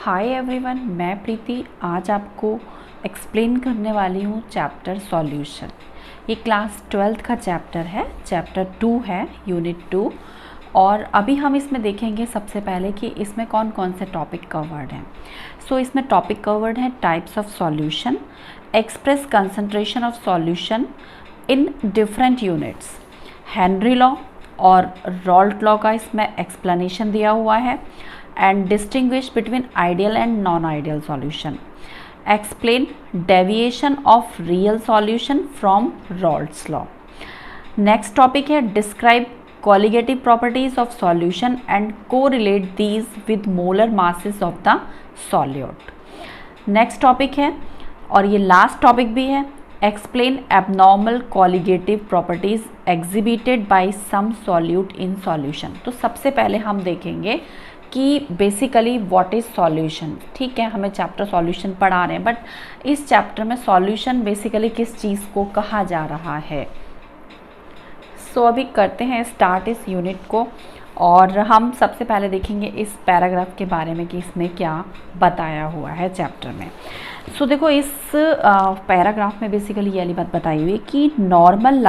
Hi everyone, मैं प्रीति आज आपको एक्सप्लेन करने वाली हूँ चैप्टर सॉल्यूशन। ये क्लास 12th का चैप्टर है, चैप्टर 2 है, यूनिट 2। और अभी हम इसमें देखेंगे सबसे पहले कि इसमें कौन कौन से टॉपिक कवर्ड हैं। इसमें टॉपिक कवर्ड है types of solution, express concentration of solution in different units, Henry law और रॉल्ट लॉ का इसमें एक्सप्लेनेशन दिया हुआ है, and distinguish between ideal and non-ideal solution, explain deviation of real solution from Raoult's law. Next topic है describe colligative properties of solution and correlate these with molar masses of the solute. Next topic है और ये last topic भी है, explain abnormal colligative properties exhibited by some solute in solution. तो सबसे पहले हम देखेंगे कि बेसिकली व्हाट इज़ सॉल्यूशन। ठीक है, हमें चैप्टर सॉल्यूशन पढ़ा रहे हैं, बट इस चैप्टर में सॉल्यूशन बेसिकली किस चीज़ को कहा जा रहा है। अभी करते हैं स्टार्ट इस यूनिट को, और हम सबसे पहले देखेंगे इस पैराग्राफ के बारे में कि इसमें क्या बताया हुआ है चैप्टर में। देखो इस पैराग्राफ में बेसिकली ये वाली बात बताई हुई है कि नॉर्मल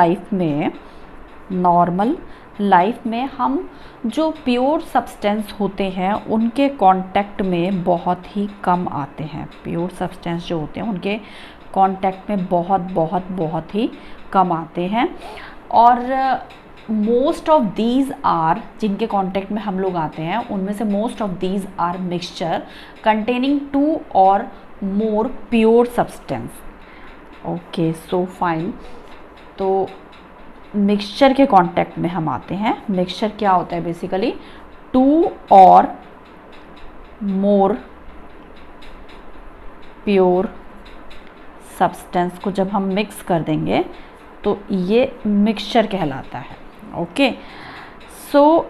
लाइफ में हम जो प्योर सब्सटेंस होते हैं उनके कांटेक्ट में बहुत ही कम आते हैं। प्योर सब्सटेंस जो होते हैं उनके कांटेक्ट में बहुत ही कम आते हैं, और मोस्ट ऑफ दीज आर, जिनके कांटेक्ट में हम लोग आते हैं उनमें से most of these are mixture containing 2 और more pure substance. Okay, so fine. तो मिक्सचर के कांटेक्ट में हम आते हैं। मिक्सचर क्या होता है बेसिकली 2 और मोर प्योर सब्सटेंस को जब हम मिक्स कर देंगे तो ये मिक्सचर कहलाता है। ओके,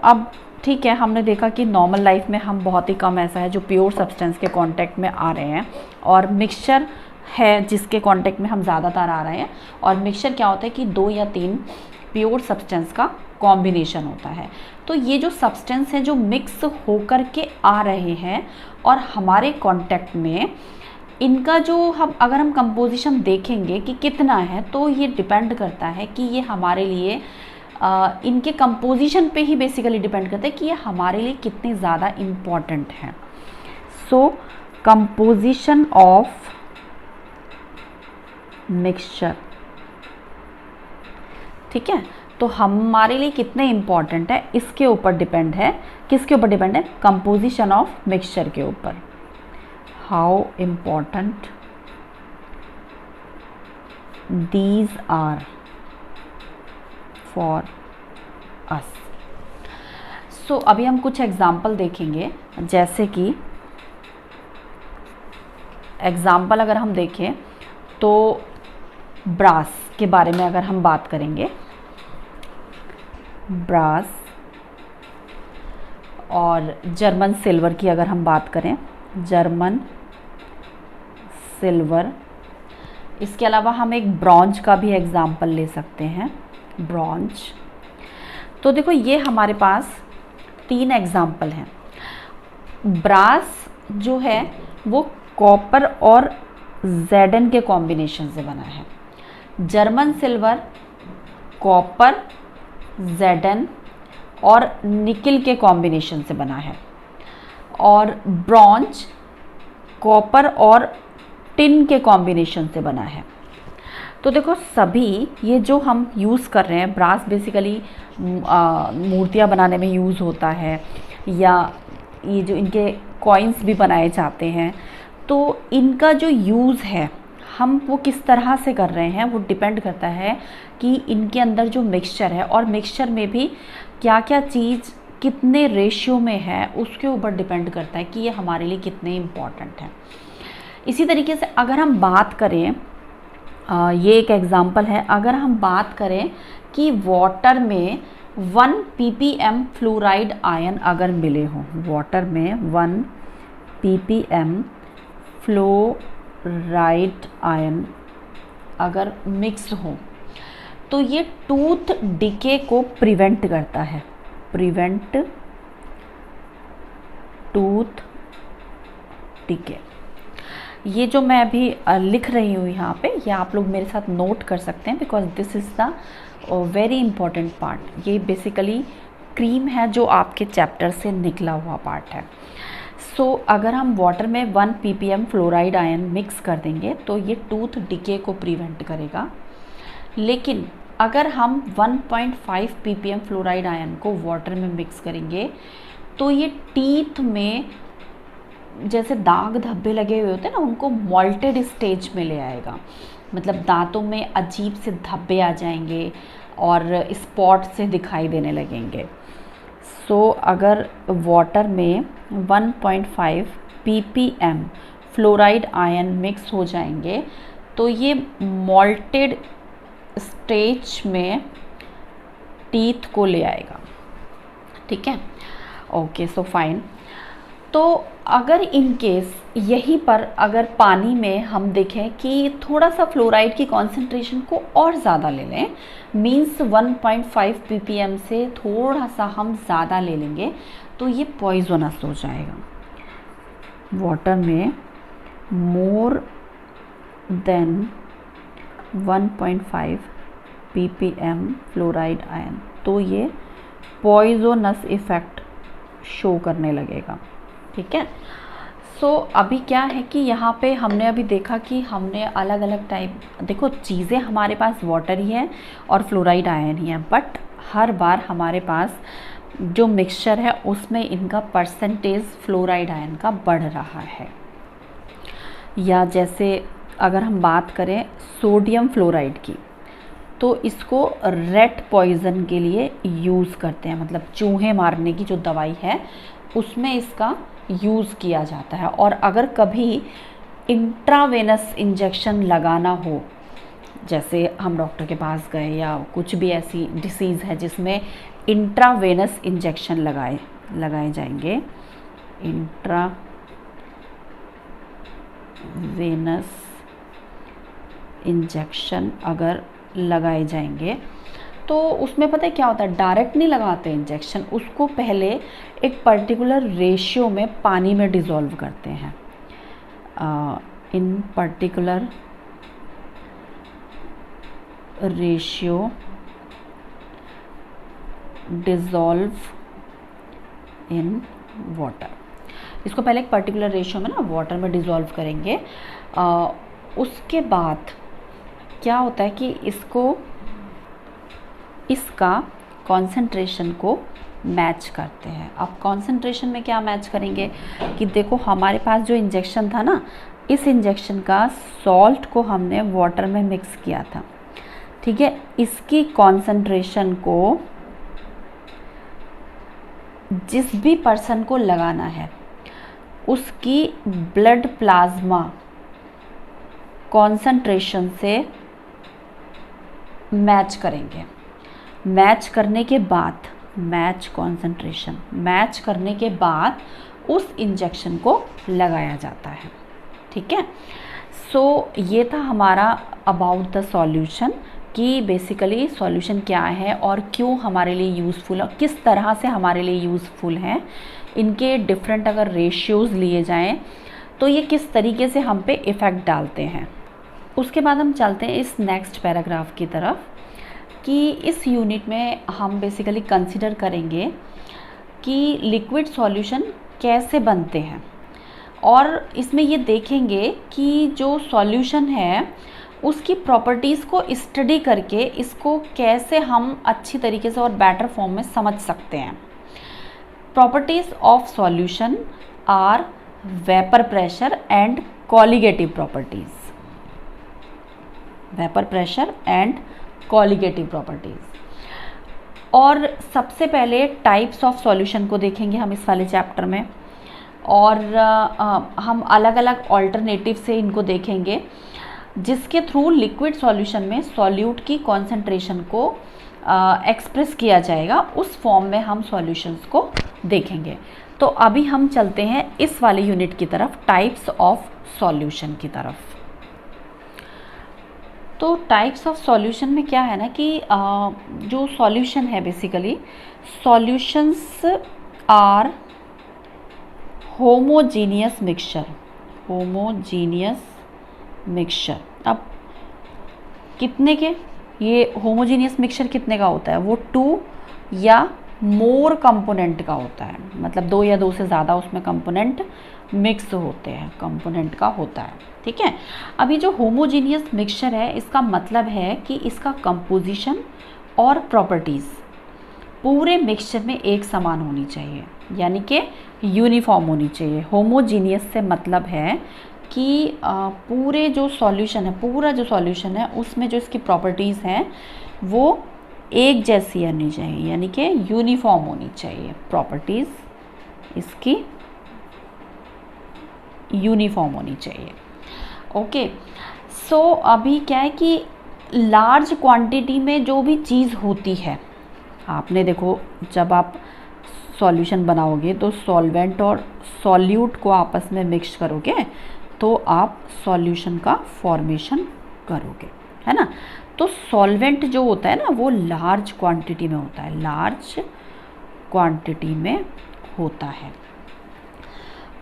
अब ठीक है, हमने देखा कि नॉर्मल लाइफ में हम बहुत ही कम ऐसा है जो प्योर सब्सटेंस के कांटेक्ट में आ रहे हैं, और मिक्सचर है जिसके कांटेक्ट में हम ज़्यादातर आ रहे हैं। और मिक्सचर क्या होता है कि 2 या 3 प्योर सब्सटेंस का कॉम्बिनेशन होता है। तो ये जो सब्सटेंस है जो मिक्स होकर के आ रहे हैं और हमारे कांटेक्ट में, इनका जो अगर हम कंपोजिशन देखेंगे कि कितना है, तो ये डिपेंड करता है कि ये हमारे लिए इनके कंपोजिशन पे ही बेसिकली डिपेंड करता है कि ये हमारे लिए कितने ज़्यादा इम्पॉर्टेंट हैं। कंपोजिशन ऑफ मिक्सचर, ठीक है, तो हमारे लिए कितने इम्पॉर्टेंट है इसके ऊपर डिपेंड है। किसके ऊपर डिपेंड है? कंपोजिशन ऑफ मिक्सचर के ऊपर। How important these are for us. अभी हम कुछ एग्जाम्पल देखेंगे, जैसे कि एग्जाम्पल अगर हम देखें तो ब्रास के बारे में अगर हम बात करेंगे, ब्रास और जर्मन सिल्वर की अगर हम बात करें, जर्मन सिल्वर। इसके अलावा हम एक ब्रॉन्ज का भी एग्जाम्पल ले सकते हैं, ब्रॉन्ज। तो देखो ये हमारे पास 3 एग्जाम्पल हैं। ब्रास जो है वो कॉपर और ज़ेडन के कॉम्बिनेशन से बना है। जर्मन सिल्वर कॉपर, ज़ेडन और निकिल के कॉम्बिनेशन से बना है। और ब्रॉन्ज कॉपर और टिन के कॉम्बिनेशन से बना है। तो देखो सभी ये जो हम यूज़ कर रहे हैं, ब्रास बेसिकली मूर्तियाँ बनाने में यूज़ होता है, या ये जो इनके कॉइन्स भी बनाए जाते हैं, तो इनका जो यूज़ है हम वो किस तरह से कर रहे हैं वो डिपेंड करता है कि इनके अंदर जो मिक्सचर है, और मिक्सचर में भी क्या क्या चीज़ कितने रेशियो में है उसके ऊपर डिपेंड करता है कि ये हमारे लिए कितने इम्पॉर्टेंट हैं। इसी तरीके से अगर हम बात करें, ये एक एग्जांपल है, अगर हम बात करें कि वाटर में 1 ppm फ्लोराइड आयन अगर मिले हों, वाटर में 1 ppm फ्लोराइड आयन अगर मिक्स हो, तो ये टूथ डिके को प्रिवेंट करता है, प्रिवेंट टूथ डीके। ये जो मैं अभी लिख रही हूँ यहाँ पे, ये आप लोग मेरे साथ नोट कर सकते हैं because this is the very important part. ये बेसिकली क्रीम है जो आपके चैप्टर से निकला हुआ पार्ट है। सो अगर हम वाटर में 1 ppm फ्लोराइड आयन मिक्स कर देंगे तो ये टूथ डिके को प्रिवेंट करेगा। लेकिन अगर हम 1.5 ppm फ्लोराइड आयन को वाटर में मिक्स करेंगे तो ये टीथ में जैसे दाग धब्बे लगे हुए होते हैं ना, उनको मॉल्टेड स्टेज में ले आएगा। मतलब दांतों में अजीब से धब्बे आ जाएंगे और स्पॉट से दिखाई देने लगेंगे। सो अगर वाटर में 1.5 ppm फ्लोराइड आयन मिक्स हो जाएंगे तो ये मॉल्टेड स्टेज में टीथ को ले आएगा। ठीक है, ओके, सो फाइन। तो अगर इन केस यहीं पर अगर पानी में हम देखें कि थोड़ा सा फ्लोराइड की कॉन्सेंट्रेशन को और ज़्यादा ले लें, मीन्स 1.5 ppm से थोड़ा सा हम ज़्यादा ले लेंगे तो ये पॉइजनस हो जाएगा। वाटर में more then 1.5 ppm fluoride ion, तो ये पॉइजनस इफ़ेक्ट शो करने लगेगा। ठीक है, सो अभी क्या है कि यहाँ पे हमने अभी देखा कि हमने अलग अलग टाइप, देखो चीज़ें हमारे पास वाटर ही है और फ्लोराइड आयन ही है, बट हर बार हमारे पास जो मिक्सचर है उसमें इनका परसेंटेज फ्लोराइड आयन का बढ़ रहा है। या जैसे अगर हम बात करें सोडियम फ्लोराइड की, तो इसको रेट पॉइज़न के लिए यूज़ करते हैं, मतलब चूहे मारने की जो दवाई है उसमें इसका यूज़ किया जाता है। और अगर कभी इंट्रावेनस इंजेक्शन लगाना हो, जैसे हम डॉक्टर के पास गए या कुछ भी ऐसी डिसीज़ है जिसमें इंट्रावेनस इंजेक्शन लगाए जाएंगे, इंट्रावेनस इंजेक्शन अगर लगाए जाएंगे तो उसमें पता है क्या होता है, डायरेक्ट नहीं लगाते इंजेक्शन, उसको पहले एक पर्टिकुलर रेशियो में पानी में डिज़ोल्व करते हैं। इन particular ratio dissolve in water, इसको पहले एक पर्टिकुलर रेशियो में ना वाटर में डिज़ोल्व करेंगे। उसके बाद क्या होता है कि इसका कॉन्सेंट्रेशन को मैच करते हैं। अब कॉन्सेंट्रेशन में क्या मैच करेंगे कि देखो हमारे पास जो इंजेक्शन था ना, इस इंजेक्शन का सॉल्ट को हमने वाटर में मिक्स किया था। ठीक है, इसकी कॉन्सेंट्रेशन को जिस भी पर्सन को लगाना है उसकी ब्लड प्लाज्मा कॉन्सेंट्रेशन से मैच करेंगे। मैच करने के बाद मैच करने के बाद उस इंजेक्शन को लगाया जाता है। ठीक है, सो ये था हमारा अबाउट द सॉल्यूशन कि बेसिकली सॉल्यूशन क्या है और क्यों हमारे लिए यूज़फुल है, किस तरह से हमारे लिए यूज़फुल है, इनके डिफरेंट अगर रेशियोज़ लिए जाएं तो ये किस तरीके से हम पे इफ़ेक्ट डालते हैं। उसके बाद हम चलते हैं इस नेक्स्ट पैराग्राफ की तरफ कि इस यूनिट में हम बेसिकली कंसिडर करेंगे कि लिक्विड सॉल्यूशन कैसे बनते हैं, और इसमें ये देखेंगे कि जो सॉल्यूशन है उसकी प्रॉपर्टीज़ को स्टडी करके इसको कैसे हम अच्छी तरीके से और बेटर फॉर्म में समझ सकते हैं। Properties of solution are vapour pressure and colligative properties, vapour pressure and colligative properties. और सबसे पहले टाइप्स ऑफ सॉल्यूशन को देखेंगे हम इस वाले चैप्टर में, और हम अलग अलग ऑल्टरनेटिव से इनको देखेंगे जिसके थ्रू लिक्विड सॉल्यूशन में सॉल्यूट की कॉन्सेंट्रेशन को एक्सप्रेस किया जाएगा। उस फॉर्म में हम सॉल्यूशंस को देखेंगे। तो अभी हम चलते हैं इस वाले यूनिट की तरफ, टाइप्स ऑफ सॉल्यूशन की तरफ। तो टाइप्स ऑफ सॉल्यूशन में क्या है ना कि जो सॉल्यूशन है basically solutions are homogeneous mixture, homogeneous mixture. अब कितने के, ये होमोजीनियस मिक्सचर कितने का होता है, वो 2 या मोर कंपोनेंट का होता है, मतलब 2 या 2 से ज़्यादा उसमें कंपोनेंट मिक्स होते हैं, कंपोनेंट का होता है, ठीक है। अभी जो होमोजीनियस मिक्सचर है, इसका मतलब है कि इसका कंपोजिशन और प्रॉपर्टीज़ पूरे मिक्सचर में एक समान होनी चाहिए, यानी कि यूनिफॉर्म होनी चाहिए। होमोजीनियस से मतलब है कि पूरे जो सॉल्यूशन है, पूरा जो सॉल्यूशन है उसमें जो इसकी प्रॉपर्टीज़ हैं वो एक जैसी होनी चाहिए, यानी कि यूनिफॉर्म होनी चाहिए, प्रॉपर्टीज़ इसकी यूनिफॉर्म होनी चाहिए। ओके, सो अभी क्या है कि लार्ज क्वांटिटी में जो भी चीज़ होती है, आपने देखो जब आप सॉल्यूशन बनाओगे तो सॉल्वेंट और सॉल्यूट को आपस में मिक्स करोगे तो आप सॉल्यूशन का फॉर्मेशन करोगे, है ना। तो सॉल्वेंट जो होता है ना वो लार्ज क्वांटिटी में होता है, लार्ज क्वांटिटी में होता है,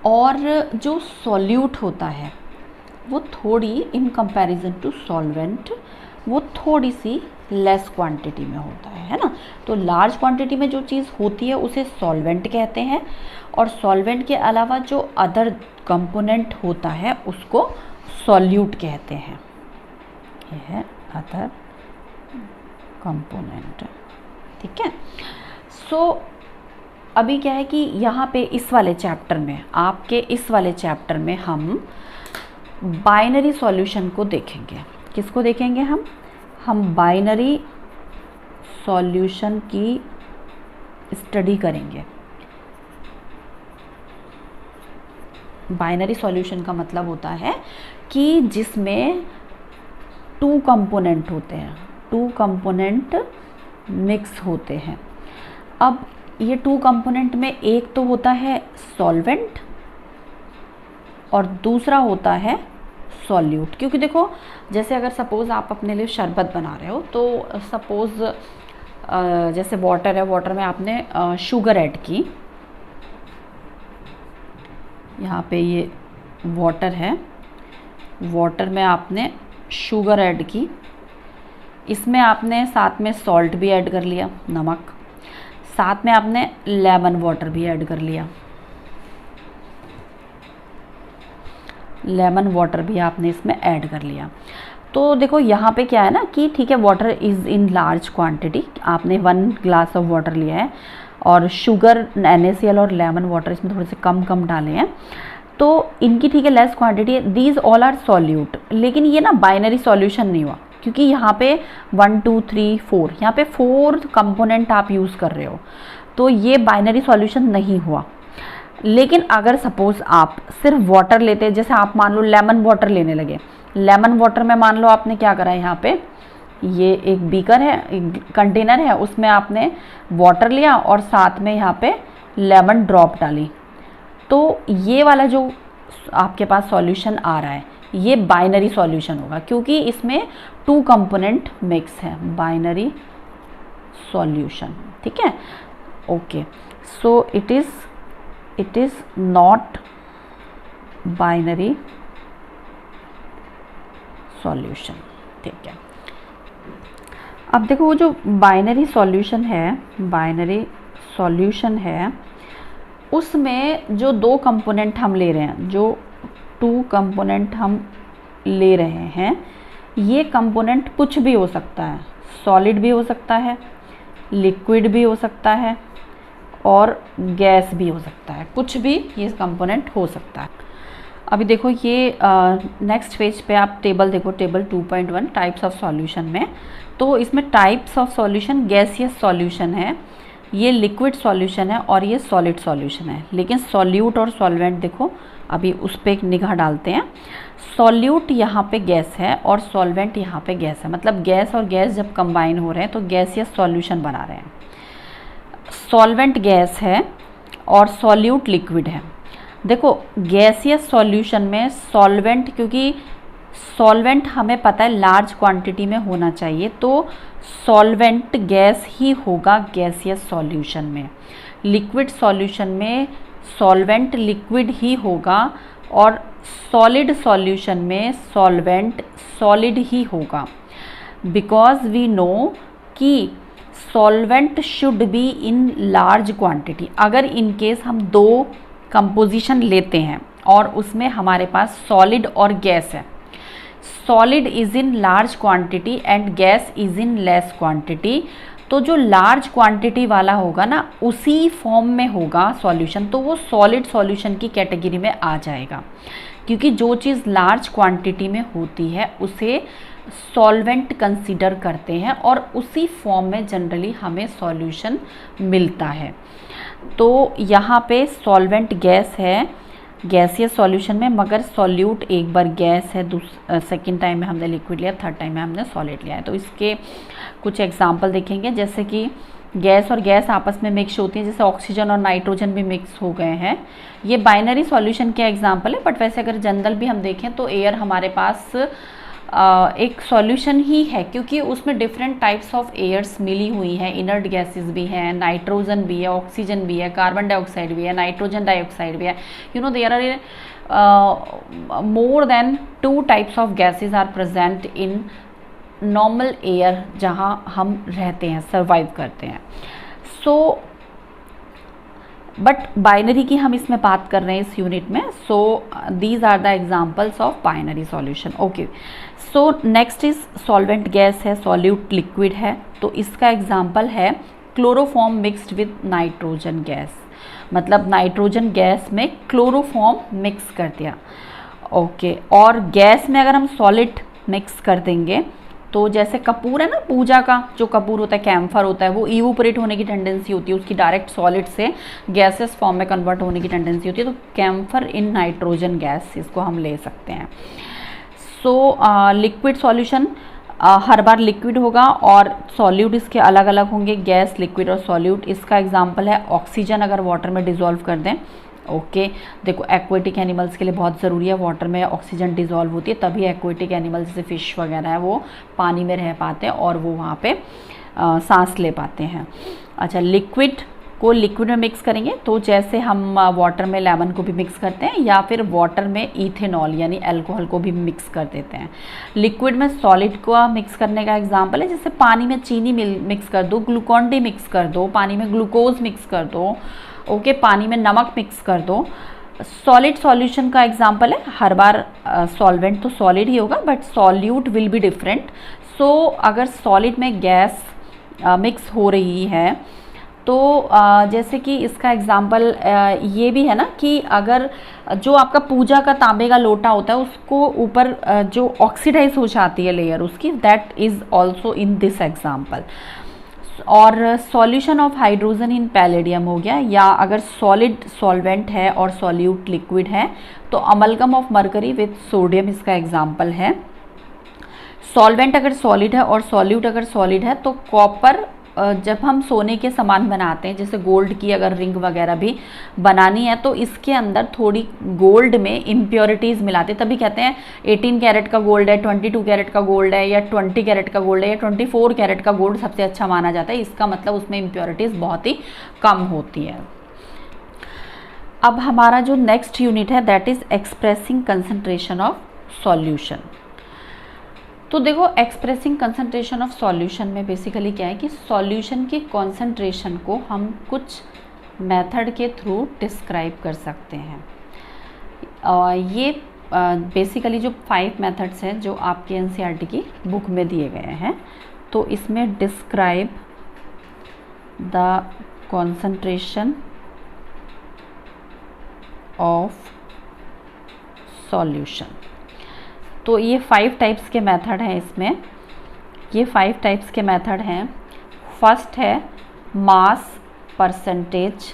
और जो सॉल्यूट होता है वो थोड़ी इन कंपैरिजन टू सॉल्वेंट वो थोड़ी सी लेस क्वांटिटी में होता है ना। तो लार्ज क्वांटिटी में जो चीज़ होती है उसे सॉल्वेंट कहते हैं, और सॉल्वेंट के अलावा जो अदर कंपोनेंट होता है उसको सॉल्यूट कहते हैं। यह है अदर कंपोनेंट, ठीक है। सो अभी क्या है कि यहाँ पे इस वाले चैप्टर में, आपके इस वाले चैप्टर में हम बाइनरी सॉल्यूशन को देखेंगे। किसको देखेंगे हम बाइनरी सॉल्यूशन की स्टडी करेंगे। बाइनरी सॉल्यूशन का मतलब होता है कि जिसमें 2 कंपोनेंट होते हैं, 2 कंपोनेंट मिक्स होते हैं। अब ये 2 कंपोनेंट में एक तो होता है सॉल्वेंट और दूसरा होता है सॉल्यूट। क्योंकि देखो जैसे अगर सपोज़ आप अपने लिए शरबत बना रहे हो, तो सपोज़ जैसे वाटर है, वाटर में आपने शुगर ऐड की, यहाँ पे ये वाटर है, वाटर में आपने शुगर ऐड की, इसमें आपने साथ में सॉल्ट भी ऐड कर लिया, नमक, साथ में आपने लेमन वाटर भी ऐड कर लिया, लेमन वाटर भी आपने इसमें ऐड कर लिया। तो देखो यहाँ पे क्या है ना कि ठीक है, water is in large quantity, आपने 1 ग्लास ऑफ वाटर लिया है और शुगर NaCl और लेमन वाटर इसमें थोड़े से कम डाले हैं, तो इनकी ठीक है लेस क्वांटिटी है। दीज ऑल आर सॉल्यूट, लेकिन ये ना बाइनरी सॉल्यूशन नहीं हुआ, क्योंकि यहाँ पे 1 2 3 4 यहाँ पे 4 कंपोनेंट आप यूज़ कर रहे हो, तो ये बाइनरी सॉल्यूशन नहीं हुआ। लेकिन अगर सपोज़ आप सिर्फ वाटर लेते, जैसे आप मान लो लेमन वाटर लेने लगे, लेमन वाटर में मान लो आपने क्या करा है, यहाँ पे ये एक बीकर है, एक कंटेनर है, उसमें आपने वाटर लिया और साथ में यहाँ पे लेमन ड्रॉप डाली, तो ये वाला जो आपके पास सॉल्यूशन आ रहा है ये बाइनरी सॉल्यूशन होगा, क्योंकि इसमें 2 कंपोनेंट मिक्स है, बाइनरी सॉल्यूशन, ठीक है। Okay, so it is not binary solution, ठीक है। अब देखो वो जो बाइनरी सॉल्यूशन है, उसमें जो 2 कंपोनेंट हम ले रहे हैं, जो 2 कंपोनेंट हम ले रहे हैं, ये कंपोनेंट कुछ भी हो सकता है, सॉलिड भी हो सकता है, लिक्विड भी हो सकता है और गैस भी हो सकता है, कुछ भी ये कंपोनेंट हो सकता है। अभी देखो ये नेक्स्ट पेज पे आप टेबल देखो, टेबल 2.1 टाइप्स ऑफ सॉल्यूशन में, तो इसमें types of solution gaseous solution है, ये लिक्विड सॉल्यूशन है और ये सॉलिड सॉल्यूशन है। लेकिन सॉल्यूट और सॉल्वेंट देखो, अभी उस पर एक निगाह डालते हैं। सॉल्यूट यहाँ पे गैस है और सॉल्वेंट यहाँ पे गैस है, मतलब गैस और गैस जब कंबाइन हो रहे हैं तो गैसियस सॉल्यूशन बना रहे हैं। सॉल्वेंट गैस है और सॉल्यूट लिक्विड है। देखो गैसियस सॉल्यूशन में सॉल्वेंट, क्योंकि सॉल्वेंट हमें पता है लार्ज क्वांटिटी में होना चाहिए, तो सॉल्वेंट गैस ही होगा गैसियस सॉल्यूशन में। लिक्विड सॉल्यूशन में सॉल्वेंट लिक्विड ही होगा और सॉलिड सॉल्यूशन में सॉल्वेंट सॉलिड ही होगा, बिकॉज वी नो कि solvent should be in large quantity. अगर इन केस हम दो कंपोजिशन लेते हैं और उसमें हमारे पास सॉलिड और गैस है, solid is in large quantity and gas is in less quantity, तो जो लार्ज क्वांटिटी वाला होगा ना उसी फॉर्म में होगा सॉल्यूशन, तो वो सॉलिड सॉल्यूशन की कैटेगरी में आ जाएगा, क्योंकि जो चीज़ लार्ज क्वांटिटी में होती है उसे सॉल्वेंट कंसीडर करते हैं और उसी फॉर्म में जनरली हमें सॉल्यूशन मिलता है। तो यहाँ पे सॉल्वेंट गैस है, गैसियस सॉल्यूशन में, मगर सॉल्यूट एक बार गैस है, सेकेंड टाइम में हमने लिक्विड लिया, थर्ड टाइम में हमने सॉलिड लिया है। तो इसके कुछ एग्जांपल देखेंगे, जैसे कि गैस और गैस आपस में मिक्स होती हैं, जैसे ऑक्सीजन और नाइट्रोजन भी मिक्स हो गए हैं। ये बाइनरी सॉल्यूशन के एग्जांपल है, बट वैसे अगर जनरल भी हम देखें तो एयर हमारे पास एक सॉल्यूशन ही है, क्योंकि उसमें डिफरेंट टाइप्स ऑफ एयर्स मिली हुई हैं, इनर्ट गैसेस भी हैं, नाइट्रोजन भी है, ऑक्सीजन भी है, कार्बन डाइऑक्साइड भी है, नाइट्रोजन डाइऑक्साइड भी है। You know there are more than 2 types of gases are present in normal air जहाँ हम रहते हैं, सर्वाइव करते हैं। सो बट बाइनरी की हम इसमें बात कर रहे हैं इस यूनिट में। So these are the examples of binary solution. Okay, so next is solvent gas है, सॉल्यूट लिक्विड है, तो इसका एग्जांपल है chloroform mixed with nitrogen gas, मतलब नाइट्रोजन गैस में क्लोरोफॉर्म मिक्स कर दिया। ओके, और गैस में अगर हम सॉलिड मिक्स कर देंगे तो जैसे कपूर है ना, पूजा का जो कपूर होता है, कैम्फर होता है, वो इवोपरेट होने की टेंडेंसी होती है, उसकी डायरेक्ट सॉलिड से गैसेस फॉर्म में कन्वर्ट होने की टेंडेंसी होती है, तो कैम्फर इन नाइट्रोजन गैस इसको हम ले सकते हैं। सो लिक्विड सॉल्यूशन हर बार लिक्विड होगा और सॉल्यूट इसके अलग अलग होंगे, गैस, लिक्विड और सॉल्यूट। इसका एग्जांपल है ऑक्सीजन, अगर वाटर में डिसॉल्व कर दें। ओके, देखो एक्वेटिक एनिमल्स के लिए बहुत ज़रूरी है, वाटर में ऑक्सीजन डिसॉल्व होती है, तभी एक्वेटिक एनिमल्स जैसे फिश वगैरह है वो पानी में रह पाते हैं और वो वहाँ पे सांस ले पाते हैं। अच्छा, लिक्विड को लिक्विड में मिक्स करेंगे तो जैसे हम वाटर में लेमन को भी मिक्स करते हैं, या फिर वाटर में इथेनॉल यानी अल्कोहल को भी मिक्स कर देते हैं। लिक्विड में सॉलिड को मिक्स करने का एग्जांपल है, जैसे पानी में चीनी मिक्स कर दो, ग्लूकॉन डी मिक्स कर दो, पानी में ग्लूकोज मिक्स कर दो, ओके, पानी में नमक मिक्स कर दो। सॉलिड सॉल्यूशन का एग्जांपल है, हर बार सॉल्वेंट तो सॉलिड ही होगा but solute will be different. So अगर सॉलिड में गैस मिक्स हो रही है तो जैसे कि इसका एग्जांपल ये भी है ना कि अगर जो आपका पूजा का तांबे का लोटा होता है उसको ऊपर जो ऑक्सीडाइज हो जाती है लेयर उसकी, that is also in this example. और solution of hydrogen in palladium हो गया, या अगर सॉलिड सॉल्वेंट है और सॉल्यूट लिक्विड है तो amalgam of mercury with sodium इसका एग्जांपल है। सॉल्वेंट अगर सॉलिड है और सॉल्यूट अगर सॉलिड है तो कॉपर, जब हम सोने के सामान बनाते हैं, जैसे गोल्ड की अगर रिंग वगैरह भी बनानी है तो इसके अंदर थोड़ी गोल्ड में इम्प्योरिटीज़ मिलाते हैं, तभी कहते हैं 18 कैरेट का गोल्ड है, 22 कैरेट का गोल्ड है, या 20 कैरेट का गोल्ड है, या 24 कैरेट का गोल्ड सबसे अच्छा माना जाता है। इसका मतलब उसमें इम्प्योरिटीज़ बहुत ही कम होती है। अब हमारा जो नेक्स्ट यूनिट है that is expressing concentration of solution. तो देखो, एक्सप्रेसिंग कंसंट्रेशन ऑफ सॉल्यूशन में बेसिकली क्या है कि सॉल्यूशन की कंसंट्रेशन को हम कुछ मेथड के थ्रू डिस्क्राइब कर सकते हैं। ये बेसिकली जो 5 मेथड्स हैं जो आपके एनसीईआरटी की बुक में दिए गए हैं, तो इसमें describe the concentration of solution, तो ये 5 टाइप्स के मेथड हैं इसमें। ये 5 टाइप्स के मेथड हैं। फर्स्ट है मास परसेंटेज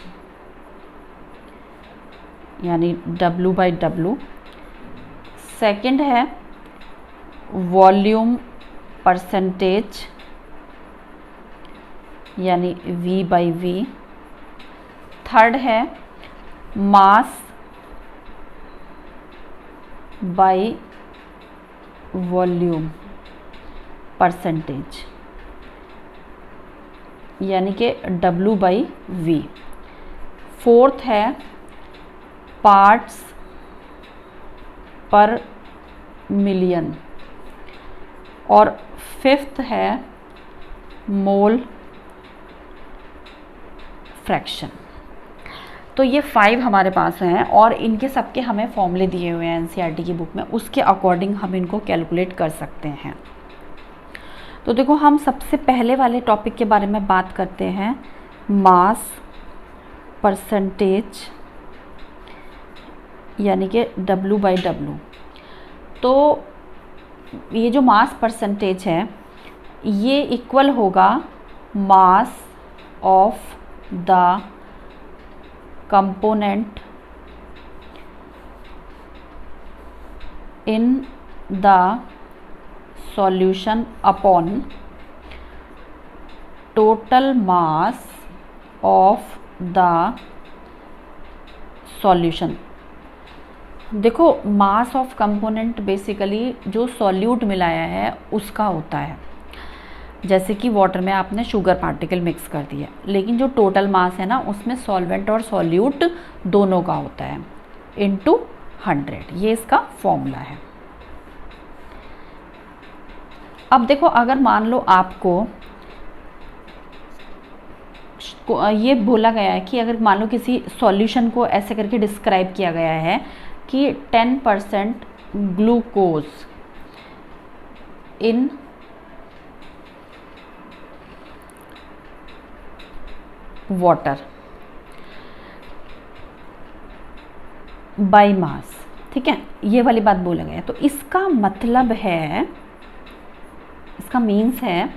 यानी W/W। सेकंड है वॉल्यूम परसेंटेज यानी V/V। थर्ड है मास बाय वॉल्यूम परसेंटेज यानी कि W/V। फोर्थ है पार्ट्स पर मिलियन, और फिफ्थ है मोल फ्रैक्शन। तो ये 5 हमारे पास हैं और इनके सबके हमें फॉर्मूले दिए हुए हैं एनसीईआरटी की बुक में, उसके अकॉर्डिंग हम इनको कैलकुलेट कर सकते हैं। तो देखो हम सबसे पहले वाले टॉपिक के बारे में बात करते हैं, मास परसेंटेज यानी कि W/W। तो ये जो मास परसेंटेज है ये इक्वल होगा mass of the component in the solution upon total mass of the solution. देखो मास ऑफ कंपोनेंट बेसिकली जो सॉल्यूट मिलाया है उसका होता है, जैसे कि वाटर में आपने शुगर पार्टिकल मिक्स कर दिया, लेकिन जो टोटल मास है ना उसमें सॉल्वेंट और सॉल्यूट दोनों का होता है, इनटू 100। ये इसका फॉर्मूला है। अब देखो अगर मान लो आपको ये बोला गया है कि अगर मान लो किसी सॉल्यूशन को ऐसे करके डिस्क्राइब किया गया है कि 10% glucose in water by mass, ठीक है, ये वाली बात बोला गया है। तो इसका मतलब है, इसका मीन्स है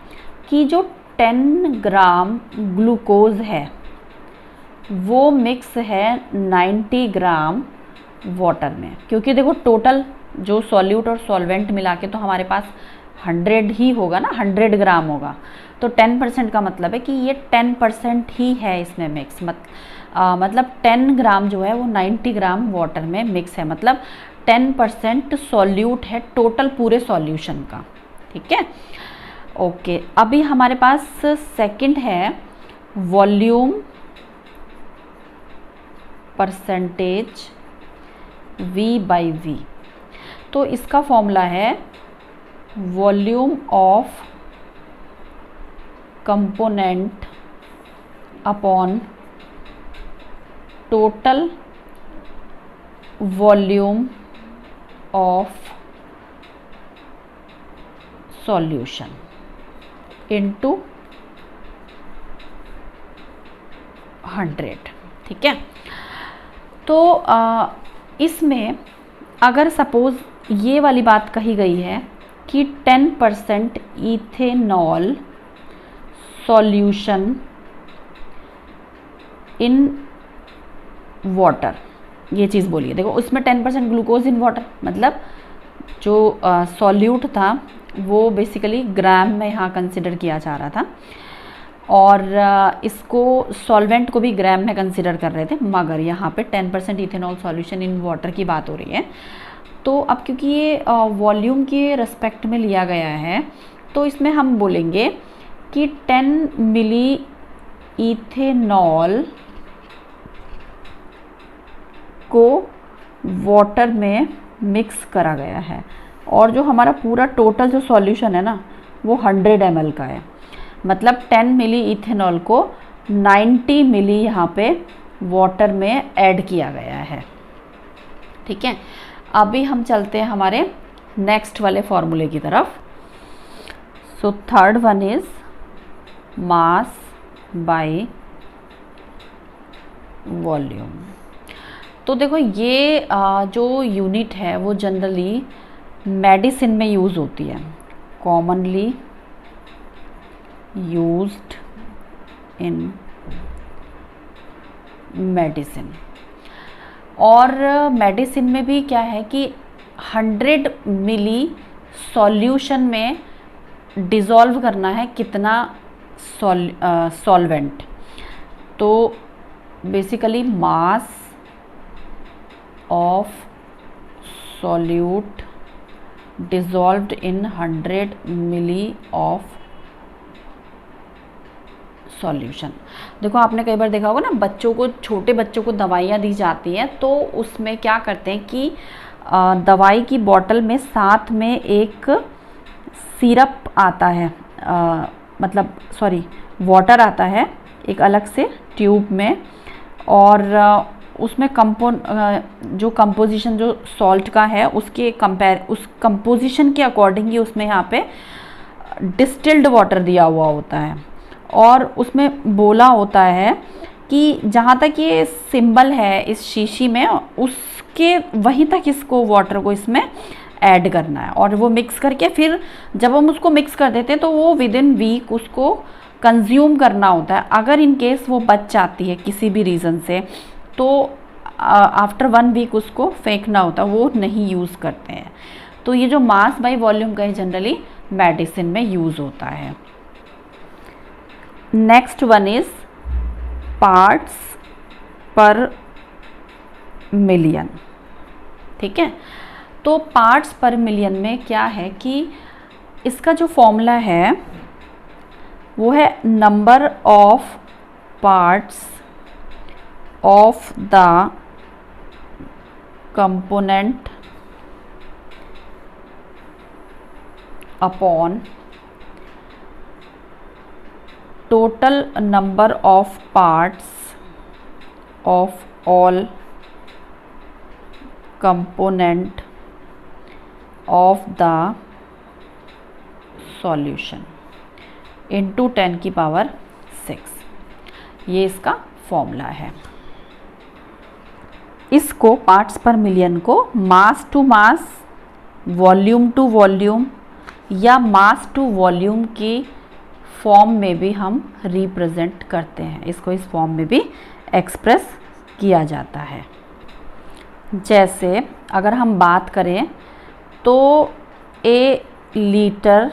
कि जो 10 ग्राम ग्लूकोज है वो मिक्स है 90 ग्राम वाटर में, क्योंकि देखो टोटल जो सॉल्यूट और सॉल्वेंट मिला के तो हमारे पास 100 ही होगा ना, 100 ग्राम होगा। तो 10% का मतलब है कि ये 10% ही है इसमें मिक्स, मतलब 10 ग्राम जो है वो 90 ग्राम वाटर में मिक्स है, मतलब 10% सॉल्यूट है टोटल पूरे सॉल्यूशन का, ठीक है। ओके, अभी हमारे पास सेकंड है वॉल्यूम परसेंटेज V/V। तो इसका फॉर्मूला है volume of component upon total volume of solution into 100, ठीक है। तो इसमें अगर सपोज ये वाली बात कही गई है कि 10% इथेनॉल सॉल्यूशन इन वाटर, ये चीज़ बोलिए। देखो उसमें 10% ग्लूकोज इन वाटर, मतलब जो सॉल्यूट था वो बेसिकली ग्राम में यहाँ कंसिडर किया जा रहा था, और इसको सॉल्वेंट को भी ग्राम में कंसिडर कर रहे थे, मगर यहाँ पे 10% इथेनॉल सॉल्यूशन इन वाटर की बात हो रही है। तो अब क्योंकि ये वॉल्यूम के रेस्पेक्ट में लिया गया है तो इसमें हम बोलेंगे कि 10 मिली इथेनॉल को वाटर में मिक्स करा गया है, और जो हमारा पूरा टोटल जो सॉल्यूशन है ना वो 100 ml का है, मतलब 10 मिली इथेनॉल को 90 मिली यहाँ पे वाटर में ऐड किया गया है, ठीक है। अभी हम चलते हैं हमारे नेक्स्ट वाले फॉर्मूले की तरफ। So third one is mass by volume. तो देखो ये जो यूनिट है वो जनरली मेडिसिन में यूज़ होती है, कॉमनली यूज्ड इन मेडिसिन। और मेडिसिन में भी क्या है कि 100 मिली सॉल्यूशन में डिज़ोल्व करना है कितना सॉल्वेंट। तो basically mass of solute dissolved in 100 milli of solution. देखो आपने कई बार देखा होगा ना, बच्चों को, छोटे बच्चों को दवाइयाँ दी जाती हैं तो उसमें क्या करते हैं कि दवाई की बोतल में साथ में एक सिरप आता है, मतलब सॉरी वाटर आता है एक अलग से ट्यूब में, और उसमें जो कंपोजिशन जो सॉल्ट का है उसके उस कंपोजिशन के अकॉर्डिंग ही उसमें यहाँ पे डिस्टिल्ड वाटर दिया हुआ होता है, और उसमें बोला होता है कि जहाँ तक ये सिंबल है इस शीशी में उसके वहीं तक इसको वाटर को इसमें ऐड करना है, और वो मिक्स करके फिर जब हम उसको मिक्स कर देते हैं तो वो विद इन वीक उसको कंज्यूम करना होता है। अगर इन केस वो बच जाती है किसी भी रीज़न से तो आफ्टर 1 वीक उसको फेंकना होता है, वो नहीं यूज़ करते हैं। तो ये जो मास बाय वॉल्यूम का जनरली मेडिसिन में यूज़ होता है। Next one is parts per million. ठीक है, तो पार्ट्स पर मिलियन में क्या है कि इसका जो फॉर्मूला है वो है number of parts of the component upon total number of parts of all component of the solution into 10 की पावर 6। ये इसका फॉर्मूला है। इसको पार्ट्स पर मिलियन को mass to mass, volume to volume या मास टू वॉल्यूम की form में भी हम रिप्रेजेंट करते हैं। इसको इस फॉर्म में भी एक्सप्रेस किया जाता है। जैसे अगर हम बात करें तो ए लीटर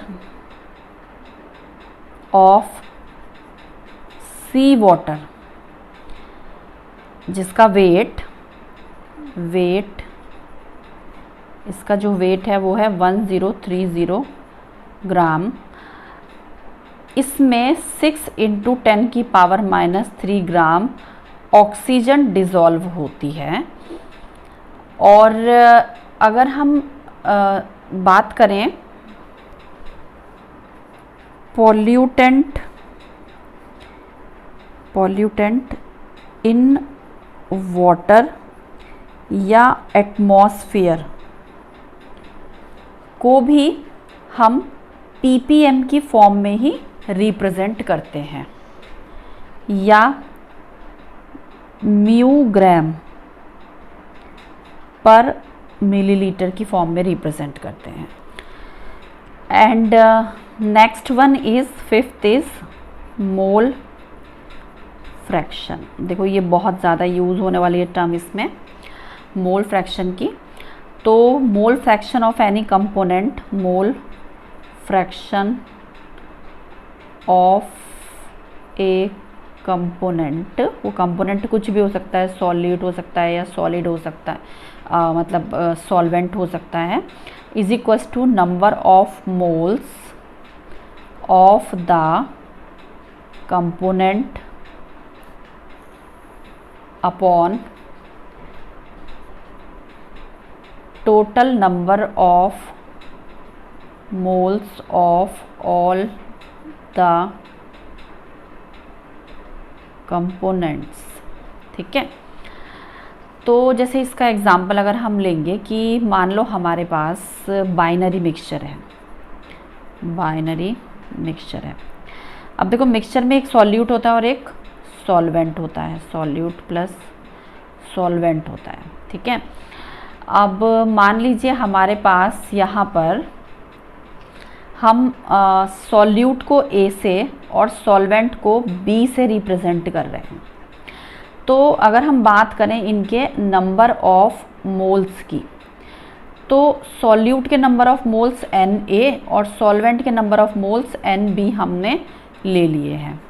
ऑफ सी वाटर जिसका वेट इसका जो वेट है वो है 1030 ग्राम, इसमें 6 × 10 की पावर -3 ग्राम ऑक्सीजन डिज़ोल्व होती है। और अगर हम बात करें पॉल्यूटेंट इन वाटर या एटमॉस्फेयर को भी हम ppm की फॉर्म में ही रिप्रेजेंट करते हैं, या म्यूग्राम पर मिलीलीटर की फॉर्म में रिप्रेजेंट करते हैं। And next one is 5th is mole fraction. देखो ये बहुत ज़्यादा यूज़ होने वाली है टर्म इसमें, मोल फ्रैक्शन की। तो मोल fraction of any component, mole fraction of A component, वो कंपोनेंट कुछ भी हो सकता है, सॉल्यूट हो सकता है या सॉलिड हो सकता है, मतलब सॉल्वेंट हो सकता है, is equals to number of moles of the component upon total number of moles of all the components। ठीक है, तो जैसे इसका एग्जांपल अगर हम लेंगे कि मान लो हमारे पास बाइनरी मिक्सचर है। अब देखो मिक्सचर में एक सॉल्यूट होता है और एक सॉल्वेंट होता है, सॉल्यूट प्लस सॉल्वेंट होता है। ठीक है, अब मान लीजिए हमारे पास यहाँ पर हम सॉल्यूट को A से और सॉल्वेंट को B से रिप्रेजेंट कर रहे हैं। तो अगर हम बात करें इनके नंबर ऑफ मोल्स की, तो सॉल्यूट के नंबर ऑफ मोल्स Na और सॉल्वेंट के नंबर ऑफ मोल्स Nb हमने ले लिए हैं।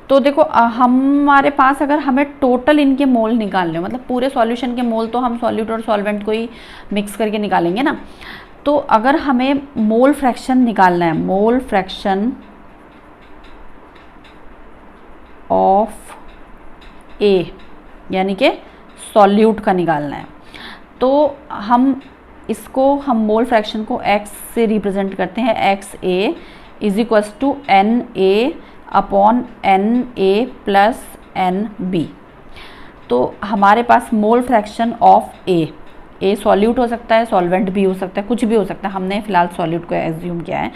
तो देखो हमारे पास अगर हमें टोटल इनके मोल निकालने, मतलब पूरे सॉल्यूशन के मोल तो हम सॉल्यूट और सॉल्वेंट को ही मिक्स करके निकालेंगे ना। तो अगर हमें मोल फ्रैक्शन निकालना है, मोल फ्रैक्शन ऑफ ए, यानी कि सॉल्यूट का निकालना है। तो हम मोल फ्रैक्शन को x से रिप्रेजेंट करते हैं, X A is equals to N A upon N A plus N B. तो हमारे पास mole fraction of A solute हो सकता है, सॉल्वेंट भी हो सकता है, कुछ भी हो सकता है, हमने फिलहाल सॉल्यूट को एज्यूम किया है।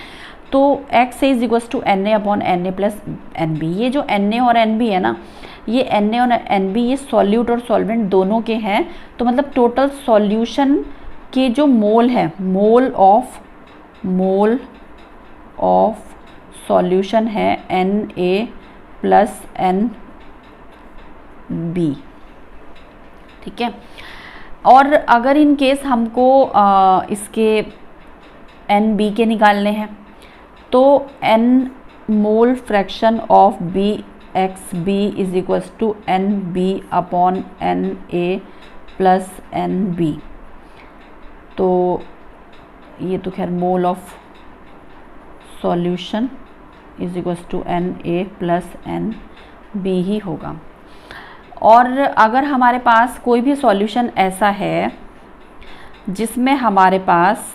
तो X A is equals to N A upon N A plus N B. ये जो एन ए और एन बी है ना, ये एन ए और एन बी ये सॉल्यूट और सॉल्वेंट दोनों के हैं। तो मतलब टोटल सॉल्यूशन के जो मोल है, मोल ऑफ सॉल्यूशन है N A plus N B, ठीक है। और अगर इन केस हमको इसके एन बी के निकालने हैं, तो an mole fraction of B X B is equals to N B upon N A plus N B. तो ये तो खैर mole of solution is equals to N A plus N B ही होगा। और अगर हमारे पास कोई भी सॉल्यूशन ऐसा है जिसमें हमारे पास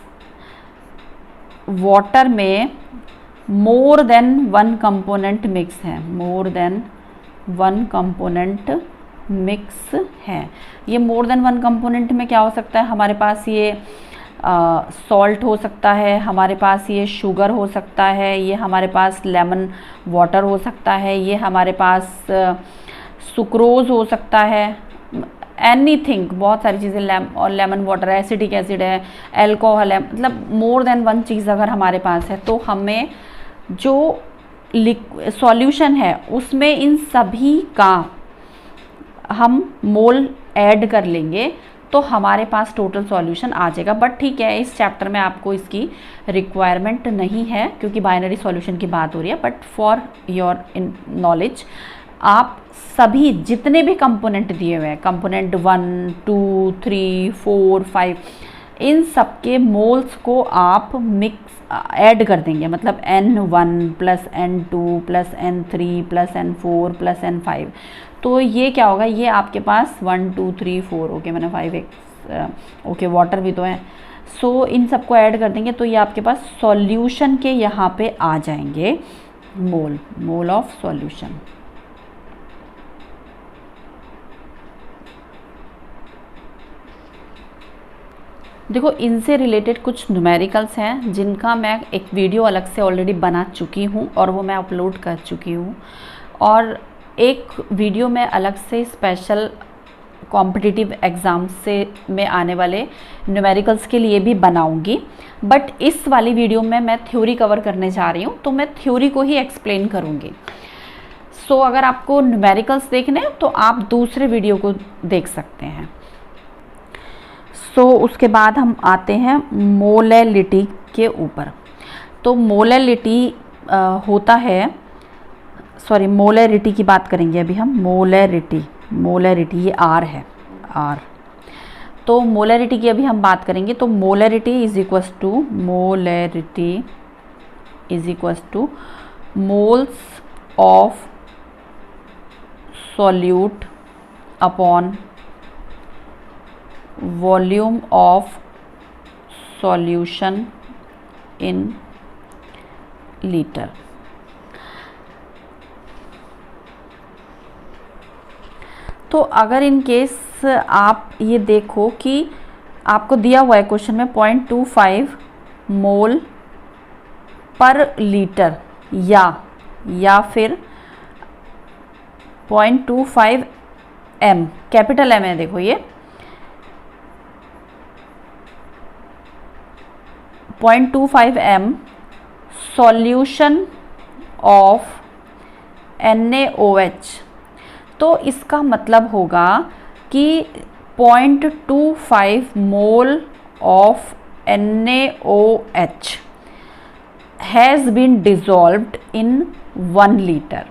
वाटर में more than one component mix है, more than one component mix है, ये मोर देन वन कंपोनेंट में क्या हो सकता है, हमारे पास ये सॉल्ट हो सकता है, हमारे पास ये शुगर हो सकता है, ये हमारे पास लेमन वाटर हो सकता है, ये हमारे पास सुक्रोज हो सकता है, एनीथिंग, बहुत सारी चीज़ें, और लेमन वाटर है, एसिटिक एसिड है, एल्कोहल है, मतलब मोर देन वन चीज़ अगर हमारे पास है, तो हमें जो सॉल्यूशन है उसमें इन सभी का हम मोल ऐड कर लेंगे तो हमारे पास टोटल सॉल्यूशन आ जाएगा। बट ठीक है, इस चैप्टर में आपको इसकी रिक्वायरमेंट नहीं है क्योंकि बाइनरी सॉल्यूशन की बात हो रही है। बट फॉर योर नॉलेज आप सभी जितने भी कंपोनेंट दिए हुए हैं, कंपोनेंट 1 2 3 4 5, इन सब के मोल्स को आप मिक्स ऐड कर देंगे, मतलब N1 plus N2 plus N3 plus N4 plus N5। तो ये क्या होगा, ये आपके पास 1 2 3 4, ओके मैंने 5 ओके वाटर भी तो है, सो इन सबको ऐड कर देंगे तो ये आपके पास सॉल्यूशन के यहाँ पे आ जाएंगे मोल ऑफ सॉल्यूशन। देखो, इनसे रिलेटेड कुछ न्यूमेरिकल्स हैं जिनका मैं एक वीडियो अलग से ऑलरेडी बना चुकी हूँ और वो मैं अपलोड कर चुकी हूँ, और एक वीडियो मैं अलग से स्पेशल कॉम्पिटिटिव एग्ज़ाम से में आने वाले न्यूमेरिकल्स के लिए भी बनाऊंगी। बट इस वाली वीडियो में मैं थ्योरी कवर करने जा रही हूँ, तो मैं थ्योरी को ही एक्सप्लेन करूँगी। सो अगर आपको न्यूमेरिकल्स देखने हैं तो आप दूसरे वीडियो को देख सकते हैं। उसके बाद हम आते हैं मोलैलिटी के ऊपर। तो मोलैलिटी होता है, सॉरी मोलैरिटी की बात करेंगे अभी हम। मोलैरिटी ये आर है, आर। तो मोलैरिटी की अभी हम बात करेंगे। तो molarity is equals two moles of solute upon volume of solution in litre. तो अगर इन केस आप ये देखो कि आपको दिया हुआ है क्वेश्चन में 0.25 मोल पर लीटर या फिर 0.25 एम, कैपिटल एम है, देखो ये 0.25 एम सॉल्यूशन ऑफ NaOH। तो इसका मतलब होगा कि 0.25 mole of NaOH has been dissolved in 1 litre.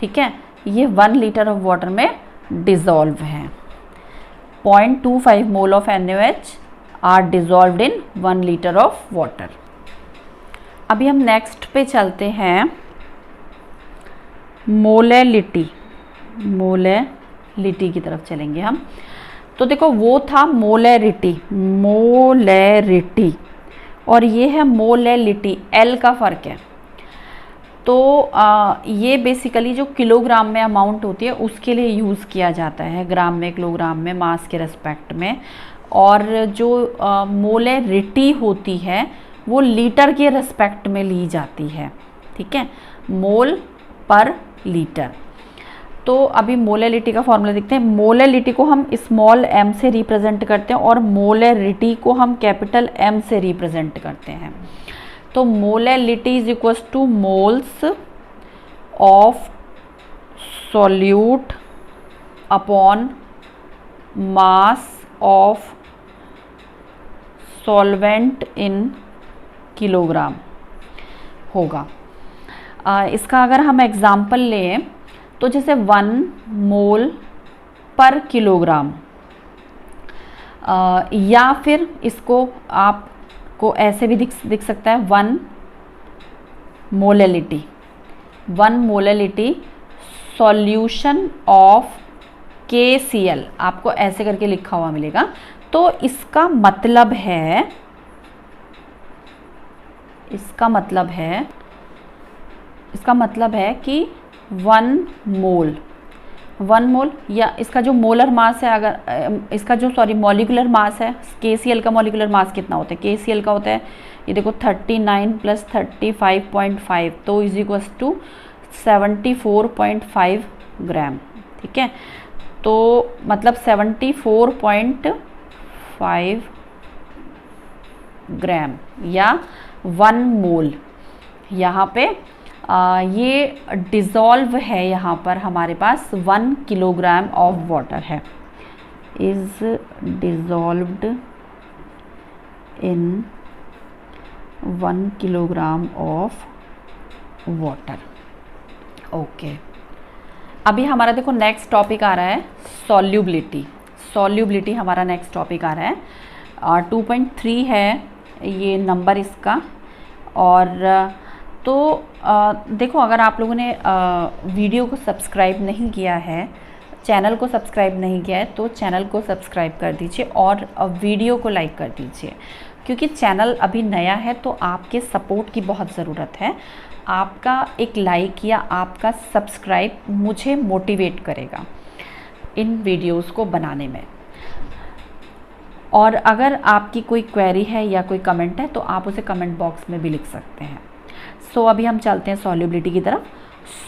ठीक है, ये 1 लीटर ऑफ वाटर में डिसॉल्व है। 0.25 mole of NaOH are dissolved in 1 litre of water. अभी हम नेक्स्ट पे चलते हैं, मोलेलिटी की तरफ चलेंगे हम। तो देखो वो था मोलेरिटी और ये है मोलेलिटी, एल का फ़र्क है। तो ये बेसिकली जो किलोग्राम में अमाउंट होती है उसके लिए यूज़ किया जाता है, ग्राम में, किलोग्राम में, मास के रेस्पेक्ट में। और जो मोलेरिटी होती है वो लीटर के रेस्पेक्ट में ली जाती है, ठीक है, मोल पर लीटर। तो अभी मोलेलिटी का फॉर्मूला देखते हैं। मोलेलिटी को हम स्मॉल m से रिप्रेजेंट करते हैं और मोलेरिटी को हम कैपिटल M से रिप्रेजेंट करते हैं। तो molality is equals two moles of solute upon mass of solvent in kilogram होगा। इसका अगर हम एग्जाम्पल लें तो जैसे 1 मोल पर किलोग्राम, या फिर इसको आपको ऐसे भी दिख सकता है 1 मोलेलिटी सॉल्यूशन ऑफ KCl, आपको ऐसे करके लिखा हुआ मिलेगा। तो इसका मतलब है कि 1 मोल या इसका जो मोलर मास है, अगर इसका जो मॉलिक्यूलर मास है, KCl का मॉलिक्यूलर मास कितना होता है? KCl का होता है, ये देखो 39 + 35.5, तो इज इक्वल्स टू 74.5 ग्राम, ठीक है। तो मतलब 74.5 ग्राम या 1 मोल। यहाँ पे ये डिज़ोल्व है, यहाँ पर हमारे पास 1 किलोग्राम ऑफ वाटर है, is dissolved in 1 kilogram of water. Okay, अभी हमारा देखो नेक्स्ट टॉपिक आ रहा है सॉल्युबिलिटी हमारा नेक्स्ट टॉपिक आ रहा है। 2.3 है ये नंबर इसका। और तो देखो, अगर आप लोगों ने वीडियो को सब्सक्राइब नहीं किया है, चैनल को सब्सक्राइब नहीं किया है, तो चैनल को सब्सक्राइब कर दीजिए और वीडियो को लाइक कर दीजिए, क्योंकि चैनल अभी नया है तो आपके सपोर्ट की बहुत ज़रूरत है। आपका एक लाइक या आपका सब्सक्राइब मुझे मोटिवेट करेगा इन वीडियोस को बनाने में। और अगर आपकी कोई क्वेरी है या कोई कमेंट है तो आप उसे कमेंट बॉक्स में भी लिख सकते हैं। सो अभी हम चलते हैं सॉल्युबिलिटी की तरफ।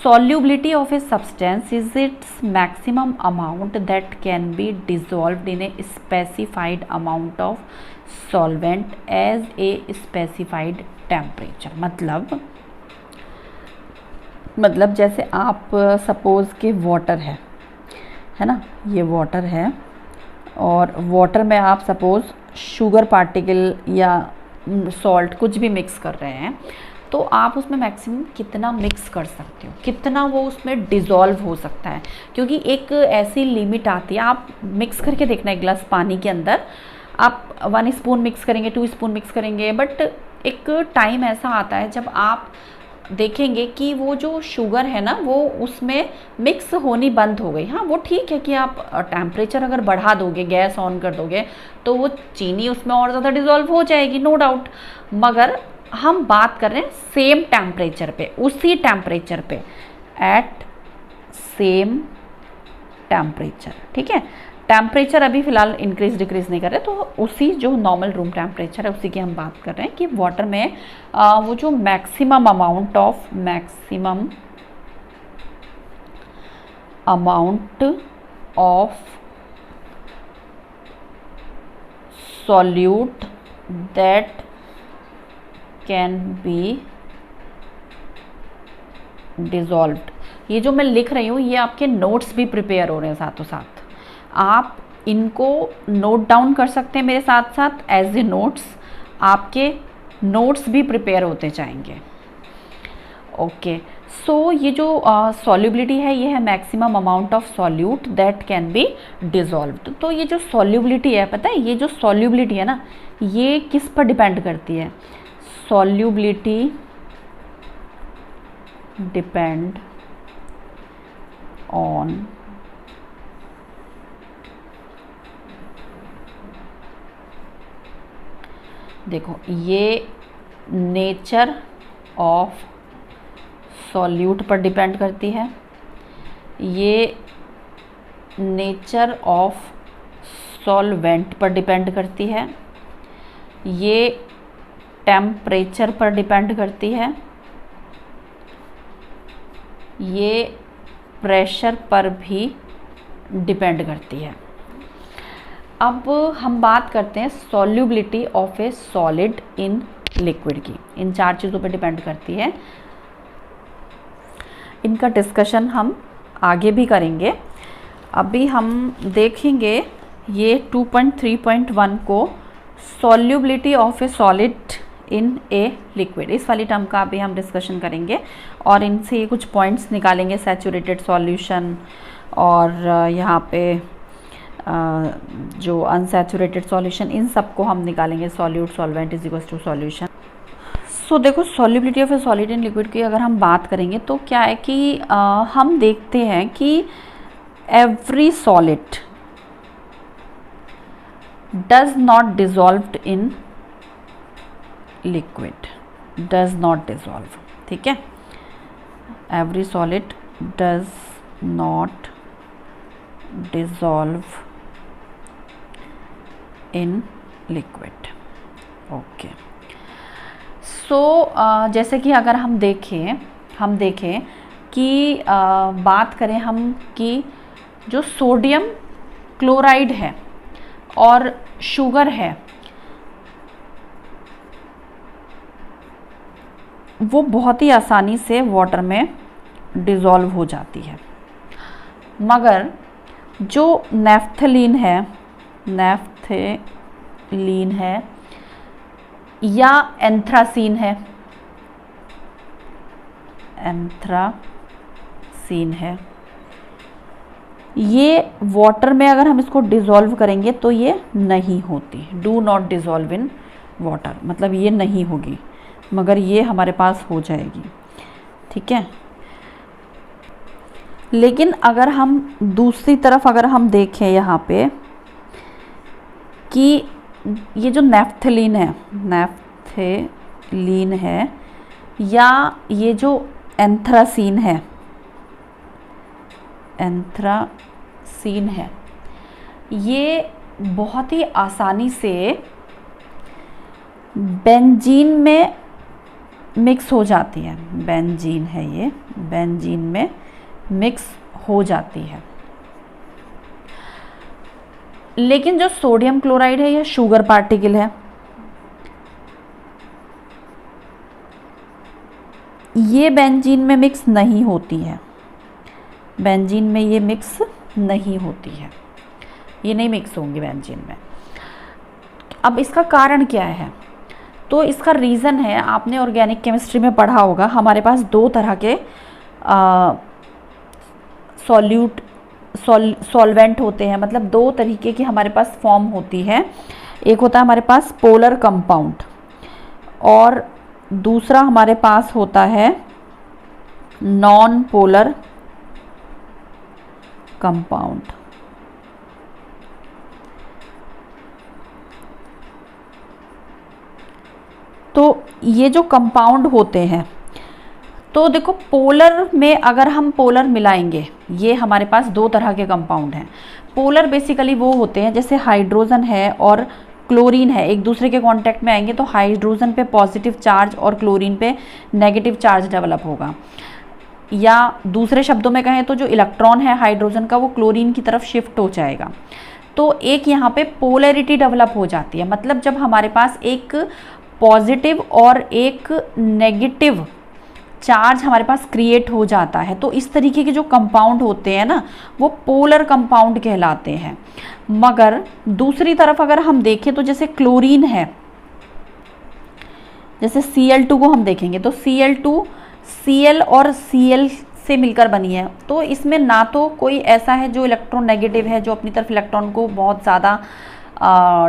Solubility of a substance is its maximum amount that can be dissolved in a specified amount of solvent as a specified temperature. मतलब जैसे आप सपोज़ कि वाटर है ना, ये वाटर है और वाटर में आप सपोज़ शुगर पार्टिकल या सॉल्ट कुछ भी मिक्स कर रहे हैं, तो आप उसमें मैक्सिमम कितना मिक्स कर सकते हो, कितना वो उसमें डिज़ोल्व हो सकता है, क्योंकि एक ऐसी लिमिट आती है। आप मिक्स करके देखना, एक गिलास पानी के अंदर आप 1 स्पून मिक्स करेंगे, 2 स्पून मिक्स करेंगे, बट एक टाइम ऐसा आता है जब आप देखेंगे कि वो जो शुगर है ना वो उसमें मिक्स होनी बंद हो गई। हाँ, वो ठीक है कि आप टेम्परेचर अगर बढ़ा दोगे, गैस ऑन कर दोगे, तो वो चीनी उसमें और ज़्यादा डिज़ोल्व हो जाएगी, नो डाउट। मगर हम बात कर रहे हैं सेम टेम्परेचर पे, उसी टेम्परेचर पे, एट सेम टेम्परेचर, ठीक है। टेम्परेचर अभी फ़िलहाल इंक्रीज डिक्रीज नहीं कर रहे, तो उसी जो नॉर्मल रूम टेम्परेचर है उसी की हम बात कर रहे हैं कि वाटर में वो जो maximum amount of solute that can be dissolved. ये जो मैं लिख रही हूँ ये आपके नोट्स भी प्रिपेयर हो रहे हैं साथों साथ, आप इनको नोट डाउन कर सकते हैं मेरे साथ साथ एज ए नोट्स, आपके नोट्स भी प्रिपेयर होते जाएंगे। ओके, सो ये जो सॉल्युबिलिटी है ये है maximum amount of solute that can B dissolved. तो ये जो सॉल्युबिलिटी है, पता है ये जो सॉल्युबिलिटी है ना, ये किस पर डिपेंड करती है? सॉल्युबिलिटी डिपेंड ऑन देखो, ये नेचर ऑफ सॉल्यूट पर डिपेंड करती है, ये नेचर ऑफ सॉल्वेंट पर डिपेंड करती है, ये टेम्परेचर पर डिपेंड करती है, ये प्रेशर पर भी डिपेंड करती है। अब हम बात करते हैं solubility of a solid in liquid की। इन 4 चीज़ों पर डिपेंड करती है। इनका डिस्कशन हम आगे भी करेंगे। अभी हम देखेंगे ये 2.3.1 को, solubility of a solid in a liquid, इस वाली टर्म का अभी हम डिस्कशन करेंगे और इनसे ये कुछ पॉइंट्स निकालेंगे, सैचुरेटेड सॉल्यूशन और यहाँ पे जो अनसैचुरेटेड सॉल्यूशन, इन सब को हम निकालेंगे। Solute solvent is equals to solution. So देखो, solubility of a solid in liquid की अगर हम बात करेंगे तो क्या है कि हम देखते हैं कि every solid does not dissolved in liquid, does not dissolve, ठीक है। Every solid does not dissolve in liquid, okay. So जैसे कि अगर हम देखें कि बात करें हम कि जो सोडियम क्लोराइड है और शुगर है वो बहुत ही आसानी से वाटर में डिज़ोल्व हो जाती है, मगर जो नेफ्थलीन है या एंथ्रासीन है, ये वाटर में अगर हम इसको डिज़ोल्व करेंगे तो ये नहीं होती, do not dissolve in water, मतलब ये नहीं होगी, मगर ये हमारे पास हो जाएगी, ठीक है। लेकिन अगर हम दूसरी तरफ अगर हम देखें यहाँ पे कि ये जो नेफ्थलीन है या ये जो एंथ्रासीन है, ये बहुत ही आसानी से बेंजीन में मिक्स हो जाती है। बेंजीन है ये, बेंजीन में मिक्स हो जाती है। लेकिन जो सोडियम क्लोराइड है, यह शुगर पार्टिकल है, ये बेंजीन में मिक्स नहीं होती है, बेंजीन में ये मिक्स नहीं होती है, ये नहीं मिक्स होंगी बेंजीन में। अब इसका कारण क्या है? तो इसका रीज़न है, आपने ऑर्गेनिक केमिस्ट्री में पढ़ा होगा, हमारे पास 2 तरह के सॉल्वेंट होते हैं, मतलब 2 तरीके की हमारे पास फॉर्म होती है। एक होता है हमारे पास पोलर कंपाउंड और दूसरा हमारे पास होता है नॉन पोलर कंपाउंड। तो ये जो कंपाउंड होते हैं, तो देखो पोलर में अगर हम पोलर मिलाएंगे, ये हमारे पास 2 तरह के कंपाउंड हैं। पोलर बेसिकली वो होते हैं जैसे हाइड्रोजन है और क्लोरीन है, एक दूसरे के कांटेक्ट में आएंगे तो हाइड्रोजन पे पॉजिटिव चार्ज और क्लोरीन पे नेगेटिव चार्ज डेवलप होगा, या दूसरे शब्दों में कहें तो जो इलेक्ट्रॉन है हाइड्रोजन का वो क्लोरीन की तरफ शिफ्ट हो जाएगा। तो एक यहाँ पे पोलैरिटी डेवलप हो जाती है, मतलब जब हमारे पास एक पॉजिटिव और एक नेगेटिव चार्ज हमारे पास क्रिएट हो जाता है, तो इस तरीके के जो कंपाउंड होते हैं ना, वो पोलर कंपाउंड कहलाते हैं। मगर दूसरी तरफ अगर हम देखें तो जैसे क्लोरीन है, जैसे Cl2 को हम देखेंगे तो Cl2 Cl और Cl से मिलकर बनी है, तो इसमें ना तो कोई ऐसा है जो इलेक्ट्रोनेगेटिव है, जो अपनी तरफ इलेक्ट्रॉन को बहुत ज़्यादा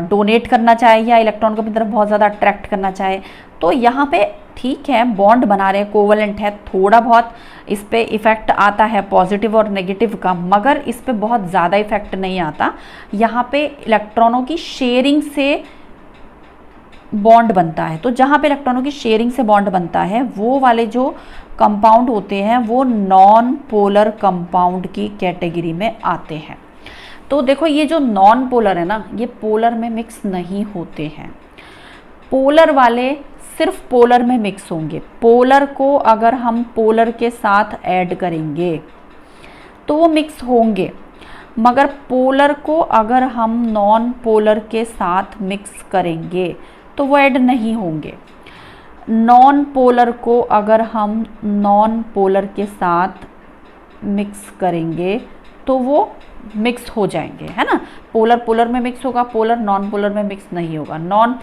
डोनेट करना चाहे या इलेक्ट्रॉन को अपनी तरफ बहुत ज़्यादा अट्रैक्ट करना चाहे। तो यहाँ पे ठीक है, बॉन्ड बना रहे हैं, कोवलेंट है, थोड़ा बहुत इस पर इफ़ेक्ट आता है पॉजिटिव और नेगेटिव का, मगर इस पर बहुत ज़्यादा इफ़ेक्ट नहीं आता। यहाँ पे इलेक्ट्रॉनों की शेयरिंग से बॉन्ड बनता है। तो जहाँ पे इलेक्ट्रॉनों की शेयरिंग से बॉन्ड बनता है वो वाले जो कंपाउंड होते हैं वो नॉन पोलर कंपाउंड की कैटेगरी में आते हैं। तो देखो ये जो नॉन पोलर है ना, ये पोलर में मिक्स नहीं होते हैं। पोलर वाले सिर्फ पोलर में मिक्स होंगे। पोलर को अगर हम पोलर के साथ ऐड करेंगे तो वो मिक्स होंगे, मगर पोलर को अगर हम नॉन पोलर के साथ मिक्स करेंगे तो वो ऐड नहीं होंगे। नॉन पोलर को अगर हम नॉन पोलर के साथ मिक्स करेंगे तो वो मिक्स हो जाएंगे, है ना। पोलर पोलर में मिक्स होगा, पोलर नॉन पोलर में मिक्स नहीं होगा, नॉन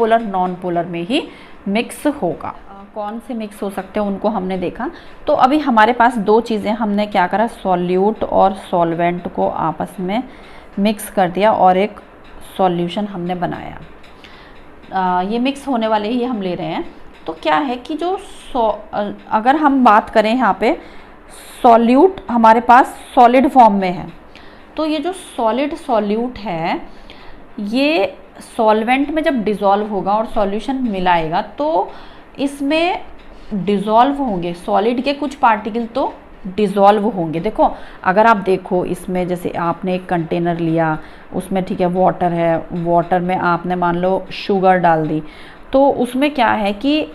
पोलर में ही मिक्स होगा। कौन से मिक्स हो सकते हैं उनको हमने देखा। तो अभी हमारे पास दो चीज़ें, हमने क्या करा, सॉल्यूट और सॉल्वेंट को आपस में मिक्स कर दिया और एक सॉल्यूशन हमने बनाया। ये मिक्स होने वाले ही हम ले रहे हैं। तो क्या है कि जो अगर हम बात करें यहाँ पे सॉल्यूट हमारे पास सॉलिड फॉर्म में है, तो ये जो सॉलिड सॉल्यूट है ये सॉल्वेंट में जब डिज़ोल्व होगा और सॉल्यूशन मिलाएगा तो इसमें डिज़ोल्व होंगे, सॉलिड के कुछ पार्टिकल तो डिज़ोल्व होंगे। देखो अगर आप देखो इसमें, जैसे आपने एक कंटेनर लिया, उसमें ठीक है वाटर है, वाटर में आपने मान लो शुगर डाल दी, तो उसमें क्या है कि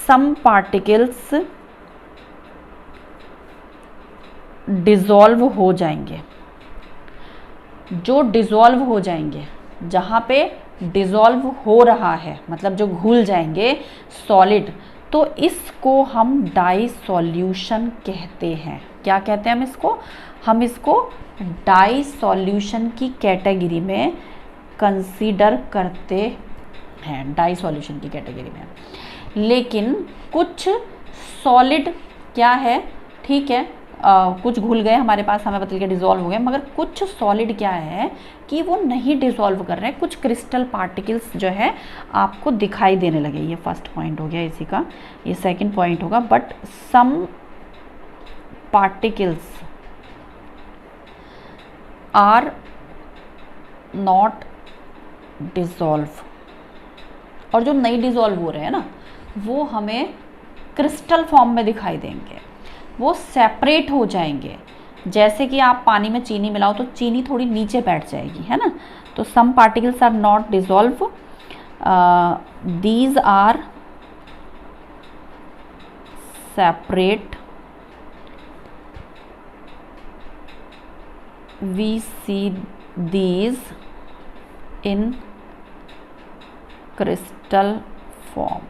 सम पार्टिकल्स डिज़ोल्व हो जाएंगे। जो डिज़ोल्व हो जाएंगे, जहाँ पे डिज़ोल्व हो रहा है, मतलब जो घुल जाएंगे सॉलिड, तो इसको हम डाई सॉल्यूशन कहते हैं। क्या कहते हैं हम इसको? हम इसको डाई सॉल्यूशन की कैटेगरी में कंसीडर करते हैं, डाई सॉल्यूशन की कैटेगरी में। लेकिन कुछ सॉलिड क्या है, ठीक है, कुछ घुल गए हमारे पास, हमें बदल के डिज़ोल्व हो गए, मगर कुछ सॉलिड क्या है कि वो नहीं डिज़ोल्व कर रहे हैं, कुछ क्रिस्टल पार्टिकल्स जो है आपको दिखाई देने लगे। ये फर्स्ट पॉइंट हो गया इसी का, ये सेकंड पॉइंट होगा। But some particles are not dissolve, और जो नहीं डिज़ोल्व हो रहे हैं ना वो हमें क्रिस्टल फॉर्म में दिखाई देंगे, वो सेपरेट हो जाएंगे। जैसे कि आप पानी में चीनी मिलाओ तो चीनी थोड़ी नीचे बैठ जाएगी, है ना। तो some particles are not dissolve, these are separate, we see these in crystal form,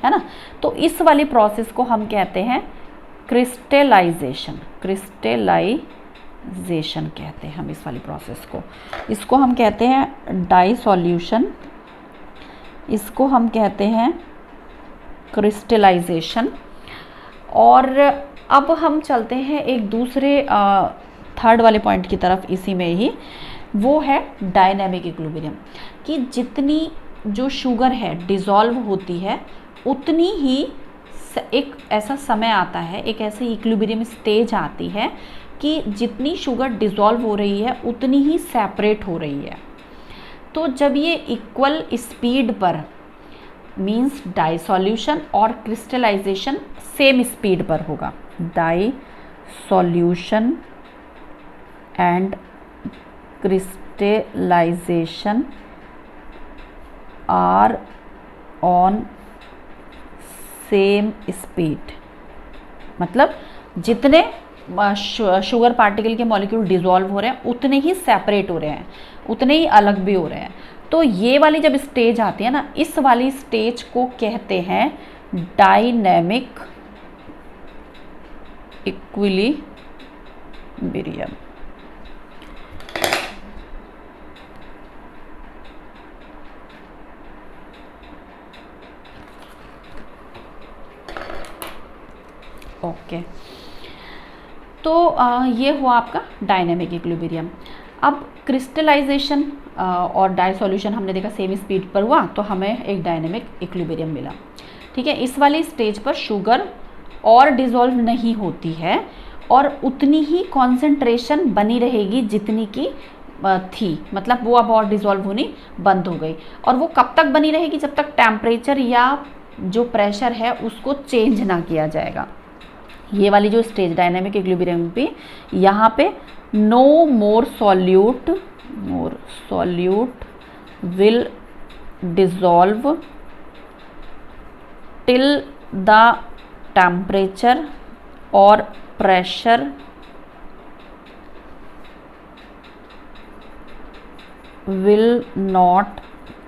है ना। तो इस वाली प्रोसेस को हम कहते हैं क्रिस्टलाइजेशन। क्रिस्टलाइजेशन कहते हैं हम इस वाली प्रोसेस को। इसको हम कहते हैं डाई सॉल्यूशन, इसको हम कहते हैं क्रिस्टलाइजेशन। और अब हम चलते हैं एक दूसरे थर्ड वाले पॉइंट की तरफ इसी में ही, वो है डायनेमिक इक्विलिब्रियम। कि जितनी जो शुगर है डिज़ोल्व होती है उतनी ही एक ऐसा समय आता है, एक ऐसे इक्विलिब्रियम स्टेज आती है कि जितनी शुगर डिज़ोल्व हो रही है उतनी ही सेपरेट हो रही है। तो जब ये इक्वल स्पीड पर, मींस डाई सॉल्यूशन और क्रिस्टलाइजेशन सेम स्पीड पर होगा, dissolution and crystallization are on same speed, मतलब जितने शुगर पार्टिकल के मॉलिक्यूल डिज़ोल्व हो रहे हैं उतने ही सेपरेट हो रहे हैं, उतने ही अलग भी हो रहे हैं। तो ये वाली जब स्टेज आती है ना, इस वाली स्टेज को कहते हैं डायनेमिक इक्विलिब्रियम। ओके, तो ये हुआ आपका डायनेमिक इक्विलिब्रियम। अब क्रिस्टलाइजेशन और डाइसोल्यूशन हमने देखा सेम स्पीड पर हुआ, तो हमें एक डायनेमिक इक्विलिब्रियम मिला। ठीक है, इस वाली स्टेज पर शुगर और डिज़ोल्व नहीं होती है और उतनी ही कॉन्सेंट्रेशन बनी रहेगी जितनी की थी, मतलब वो अब और डिज़ोल्व होनी बंद हो गई। और वो कब तक बनी रहेगी? जब तक टेम्परेचर या जो प्रेशर है उसको चेंज ना किया जाएगा। ये वाली जो स्टेज डायनेमिक इक्विलिब्रियम पे, यहाँ पे no more solute will dissolve till the temperature और प्रेशर विल नॉट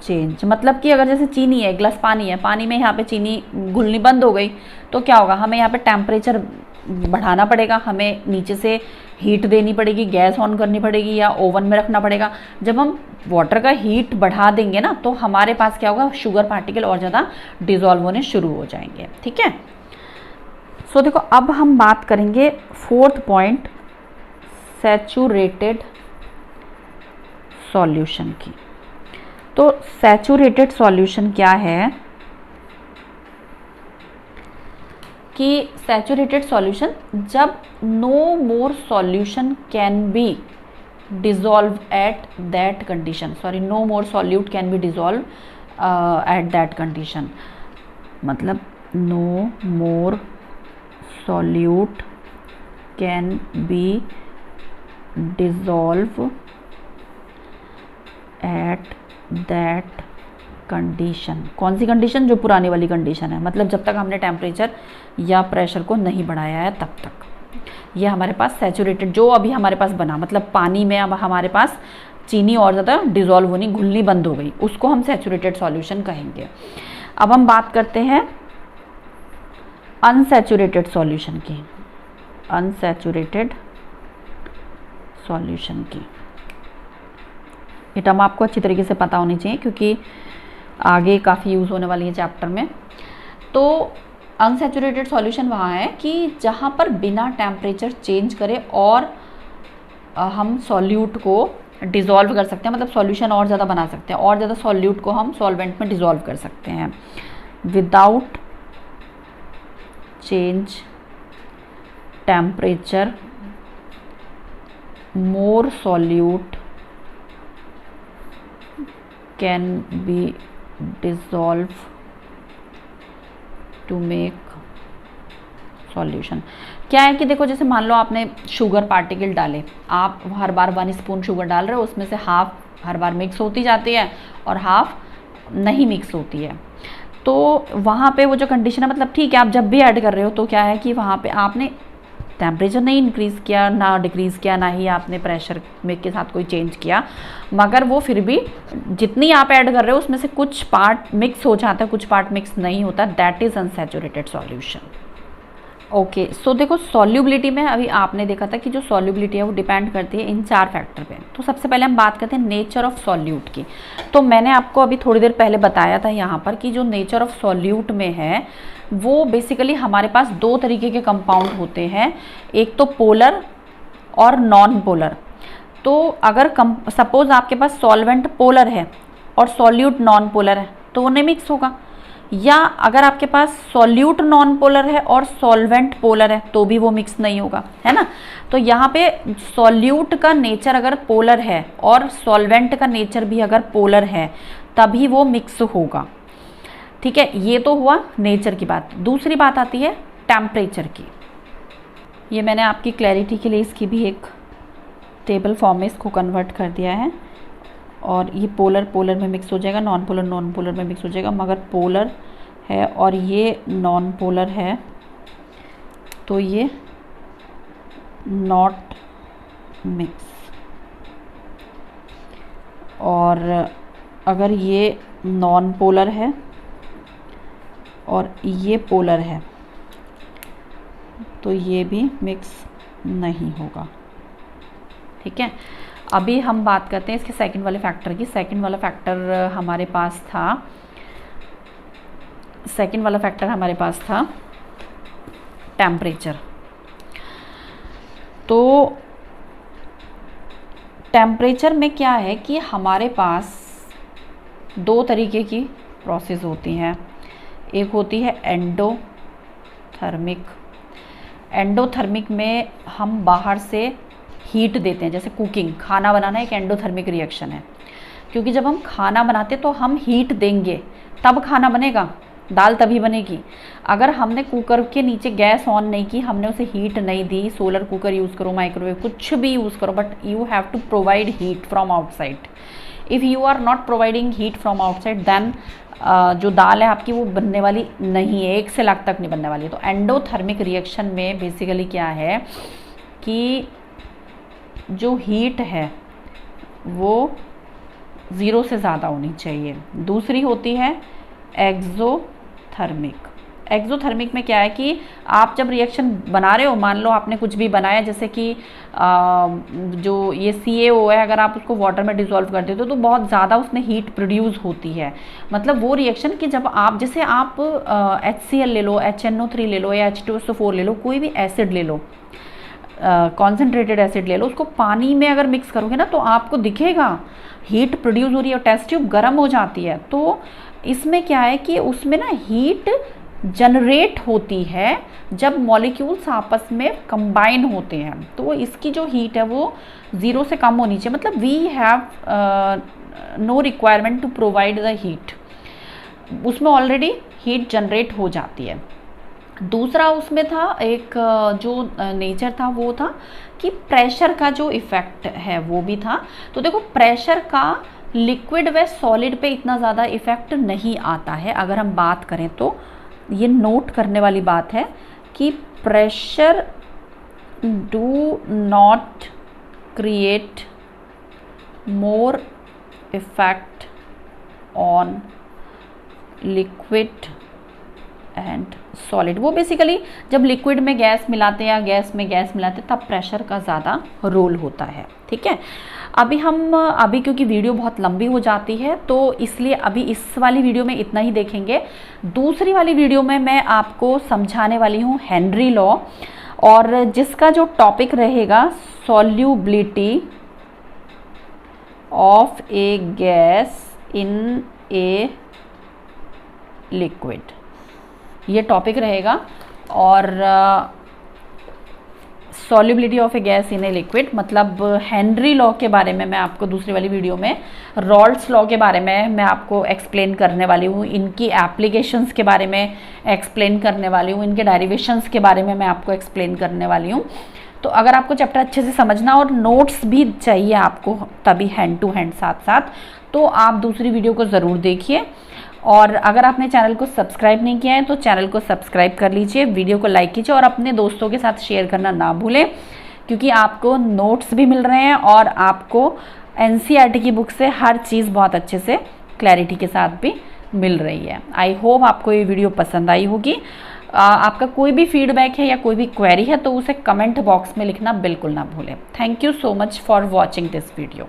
चेंज। मतलब कि अगर जैसे चीनी है, एक गिलास पानी है, पानी में यहाँ पे चीनी घुलनी बंद हो गई तो क्या होगा? हमें यहाँ पे टेम्परेचर बढ़ाना पड़ेगा, हमें नीचे से हीट देनी पड़ेगी, गैस ऑन करनी पड़ेगी या ओवन में रखना पड़ेगा। जब हम वाटर का हीट बढ़ा देंगे ना तो हमारे पास क्या होगा? शुगर पार्टिकल और ज़्यादा डिज़ोल्व होने शुरू हो जाएंगे। ठीक है, सो देखो अब हम बात करेंगे फोर्थ पॉइंट, सैचुरेटेड सॉल्यूशन की। तो सैचुरेटेड सॉल्यूशन क्या है कि सैचुरेटेड सॉल्यूशन जब no more solution can be dissolve at that condition, sorry no more solute can be dissolve at that condition, मतलब no more solute can be dissolve at that condition. कौन सी condition? जो पुरानी वाली condition है, मतलब जब तक हमने टेम्परेचर या प्रेशर को नहीं बढ़ाया है तब तक। ये हमारे पास सैचुरेटेड जो अभी हमारे पास बना, मतलब पानी में अब हमारे पास चीनी और ज़्यादा डिज़ोल्व होनी, घुलनी बंद हो गई, उसको हम सैचुरेटेड सॉल्यूशन कहेंगे। अब हम बात करते हैं अनसैचुरेटेड सॉल्यूशन की। अनसैचुरेटेड सॉल्यूशन की ये टर्म आपको अच्छी तरीके से पता होनी चाहिए क्योंकि आगे काफ़ी यूज़ होने वाली है चैप्टर में। तो अनसैचुरेटेड सॉल्यूशन वहाँ है कि जहाँ पर बिना टेम्परेचर चेंज करे और हम सॉल्यूट को डिज़ोल्व कर सकते हैं, मतलब सॉल्यूशन और ज़्यादा बना सकते हैं, और ज़्यादा सॉल्यूट को हम सॉल्वेंट में डिज़ोल्व कर सकते हैं without change temperature. More solute can be dissolved to make solution। क्या है कि देखो जैसे मान लो आपने शुगर पार्टिकल डाले, आप हर बार 1 स्पून शुगर डाल रहे हो, उसमें से हाफ हर बार मिक्स होती जाती है और हाफ नहीं मिक्स होती है। तो वहाँ पे वो जो कंडीशन है, मतलब ठीक है आप जब भी ऐड कर रहे हो तो क्या है कि वहाँ पे आपने टेम्परेचर नहीं इंक्रीज़ किया ना डिक्रीज़ किया, ना ही आपने प्रेशर में के साथ कोई चेंज किया, मगर वो फिर भी जितनी आप ऐड कर रहे हो उसमें से कुछ पार्ट मिक्स हो जाता है, कुछ पार्ट मिक्स नहीं होता, that is unsaturated solution. Okay, so देखो सॉल्युबिलिटी में अभी आपने देखा था कि जो सॉल्युबिलिटी है वो डिपेंड करती है इन 4 फैक्टर पे। तो सबसे पहले हम बात करते हैं नेचर ऑफ सॉल्यूट की। तो मैंने आपको अभी थोड़ी देर पहले बताया था यहाँ पर कि जो नेचर ऑफ सॉल्यूट में है वो बेसिकली हमारे पास 2 तरीके के कंपाउंड होते हैं, एक तो पोलर और नॉन पोलर। तो अगर सपोज आपके पास सॉल्वेंट पोलर है और सॉल्यूट नॉन पोलर है तो वो नहीं मिक्स होगा, या अगर आपके पास सॉल्यूट नॉन पोलर है और सॉल्वेंट पोलर है तो भी वो मिक्स नहीं होगा, है ना। तो यहाँ पे सॉल्यूट का नेचर अगर पोलर है और सॉल्वेंट का नेचर भी अगर पोलर है तभी वो मिक्स होगा। ठीक है, ये तो हुआ नेचर की बात। दूसरी बात आती है टेम्परेचर की। ये मैंने आपकी क्लैरिटी के लिए इसकी भी एक टेबल फॉर्म में इसको कन्वर्ट कर दिया है, और ये पोलर पोलर में मिक्स हो जाएगा, नॉन पोलर में मिक्स हो जाएगा, मगर पोलर है और ये नॉन पोलर है तो ये नॉट मिक्स। और अगर ये नॉन पोलर है और ये पोलर है तो ये भी मिक्स नहीं होगा। ठीक है, अभी हम बात करते हैं इसके सेकंड वाले फैक्टर की। सेकंड वाला फैक्टर हमारे पास था टेम्परेचर। तो टेम्परेचर में क्या है कि हमारे पास दो तरीके की प्रोसेस होती हैं। एक होती है एंडोथर्मिक। एंडोथर्मिक में हम बाहर से हीट देते हैं, जैसे कुकिंग, खाना बनाना एक एंडोथर्मिक रिएक्शन है, क्योंकि जब हम खाना बनाते तो हम हीट देंगे तब खाना बनेगा, दाल तभी बनेगी। अगर हमने कुकर के नीचे गैस ऑन नहीं की, हमने उसे हीट नहीं दी, सोलर कुकर यूज़ करो, माइक्रोवेव कुछ भी यूज़ करो, but you have to provide heat from outside. If you are not providing heat from outside then जो दाल है आपकी वो बनने वाली नहीं है, 1 से लाख तक नहीं बनने वाली है। तो एंडोथर्मिक रिएक्शन में बेसिकली क्या है कि जो हीट है वो 0 से ज़्यादा होनी चाहिए। दूसरी होती है एक्सोथर्मिक। एक्सोथर्मिक में क्या है कि आप जब रिएक्शन बना रहे हो, मान लो आपने कुछ भी बनाया, जैसे कि जो ये CaO है, अगर आप उसको वाटर में डिसॉल्व कर देते हो तो बहुत ज़्यादा उसमें हीट प्रोड्यूस होती है। मतलब वो रिएक्शन कि जब आप, जैसे आप HCl ले लो, HNO3 ले लो या H2SO4 ले लो, कोई भी एसिड ले लो, कॉन्सेंट्रेटेड एसिड ले लो, उसको पानी में अगर मिक्स करोगे ना तो आपको दिखेगा हीट प्रोड्यूस हो रही है और टेस्ट ट्यूब गर्म हो जाती है। तो इसमें क्या है कि उसमें ना हीट जनरेट होती है जब मॉलिक्यूल्स आपस में कंबाइन होते हैं, तो इसकी जो हीट है वो 0 से कम होनी चाहिए। मतलब we have no requirement to provide the heat, उसमें ऑलरेडी हीट जनरेट हो जाती है। दूसरा उसमें था एक जो नेचर था वो था कि प्रेशर का जो इफ़ेक्ट है वो भी था। तो देखो, प्रेशर का लिक्विड व सॉलिड पे इतना ज़्यादा इफ़ेक्ट नहीं आता है। अगर हम बात करें तो ये नोट करने वाली बात है कि pressure do not create more effect on liquid and solid. वो बेसिकली जब लिक्विड में गैस मिलाते हैं या गैस में गैस मिलाते हैं तब प्रेशर का ज़्यादा रोल होता है। ठीक है, अभी क्योंकि वीडियो बहुत लंबी हो जाती है तो इसलिए अभी इस वाली वीडियो में इतना ही देखेंगे। दूसरी वाली वीडियो में मैं आपको समझाने वाली हूँ हेनरी लॉ, और जिसका जो टॉपिक रहेगा solubility of A gas in a liquid, ये टॉपिक रहेगा। और solubility of A gas in a liquid मतलब हेनरी लॉ के बारे में मैं आपको दूसरी वाली वीडियो में, रॉल्स लॉ के बारे में मैं आपको एक्सप्लेन करने वाली हूँ, इनकी एप्लीकेशंस के बारे में एक्सप्लेन करने वाली हूँ, इनके डेरिवेशंस के बारे में मैं आपको एक्सप्लेन करने वाली हूँ। तो अगर आपको चैप्टर अच्छे से समझना और नोट्स भी चाहिए आपको तभी हैंड टू हैंड साथ साथ, तो आप दूसरी वीडियो को ज़रूर देखिए। और अगर आपने चैनल को सब्सक्राइब नहीं किया है तो चैनल को सब्सक्राइब कर लीजिए, वीडियो को लाइक कीजिए और अपने दोस्तों के साथ शेयर करना ना भूलें, क्योंकि आपको नोट्स भी मिल रहे हैं और आपको NCERT की बुक से हर चीज़ बहुत अच्छे से क्लैरिटी के साथ भी मिल रही है। आई होप आपको ये वीडियो पसंद आई होगी। आपका कोई भी फीडबैक है या कोई भी क्वेरी है तो उसे कमेंट बॉक्स में लिखना बिल्कुल ना भूलें। Thank you so much for watching this video.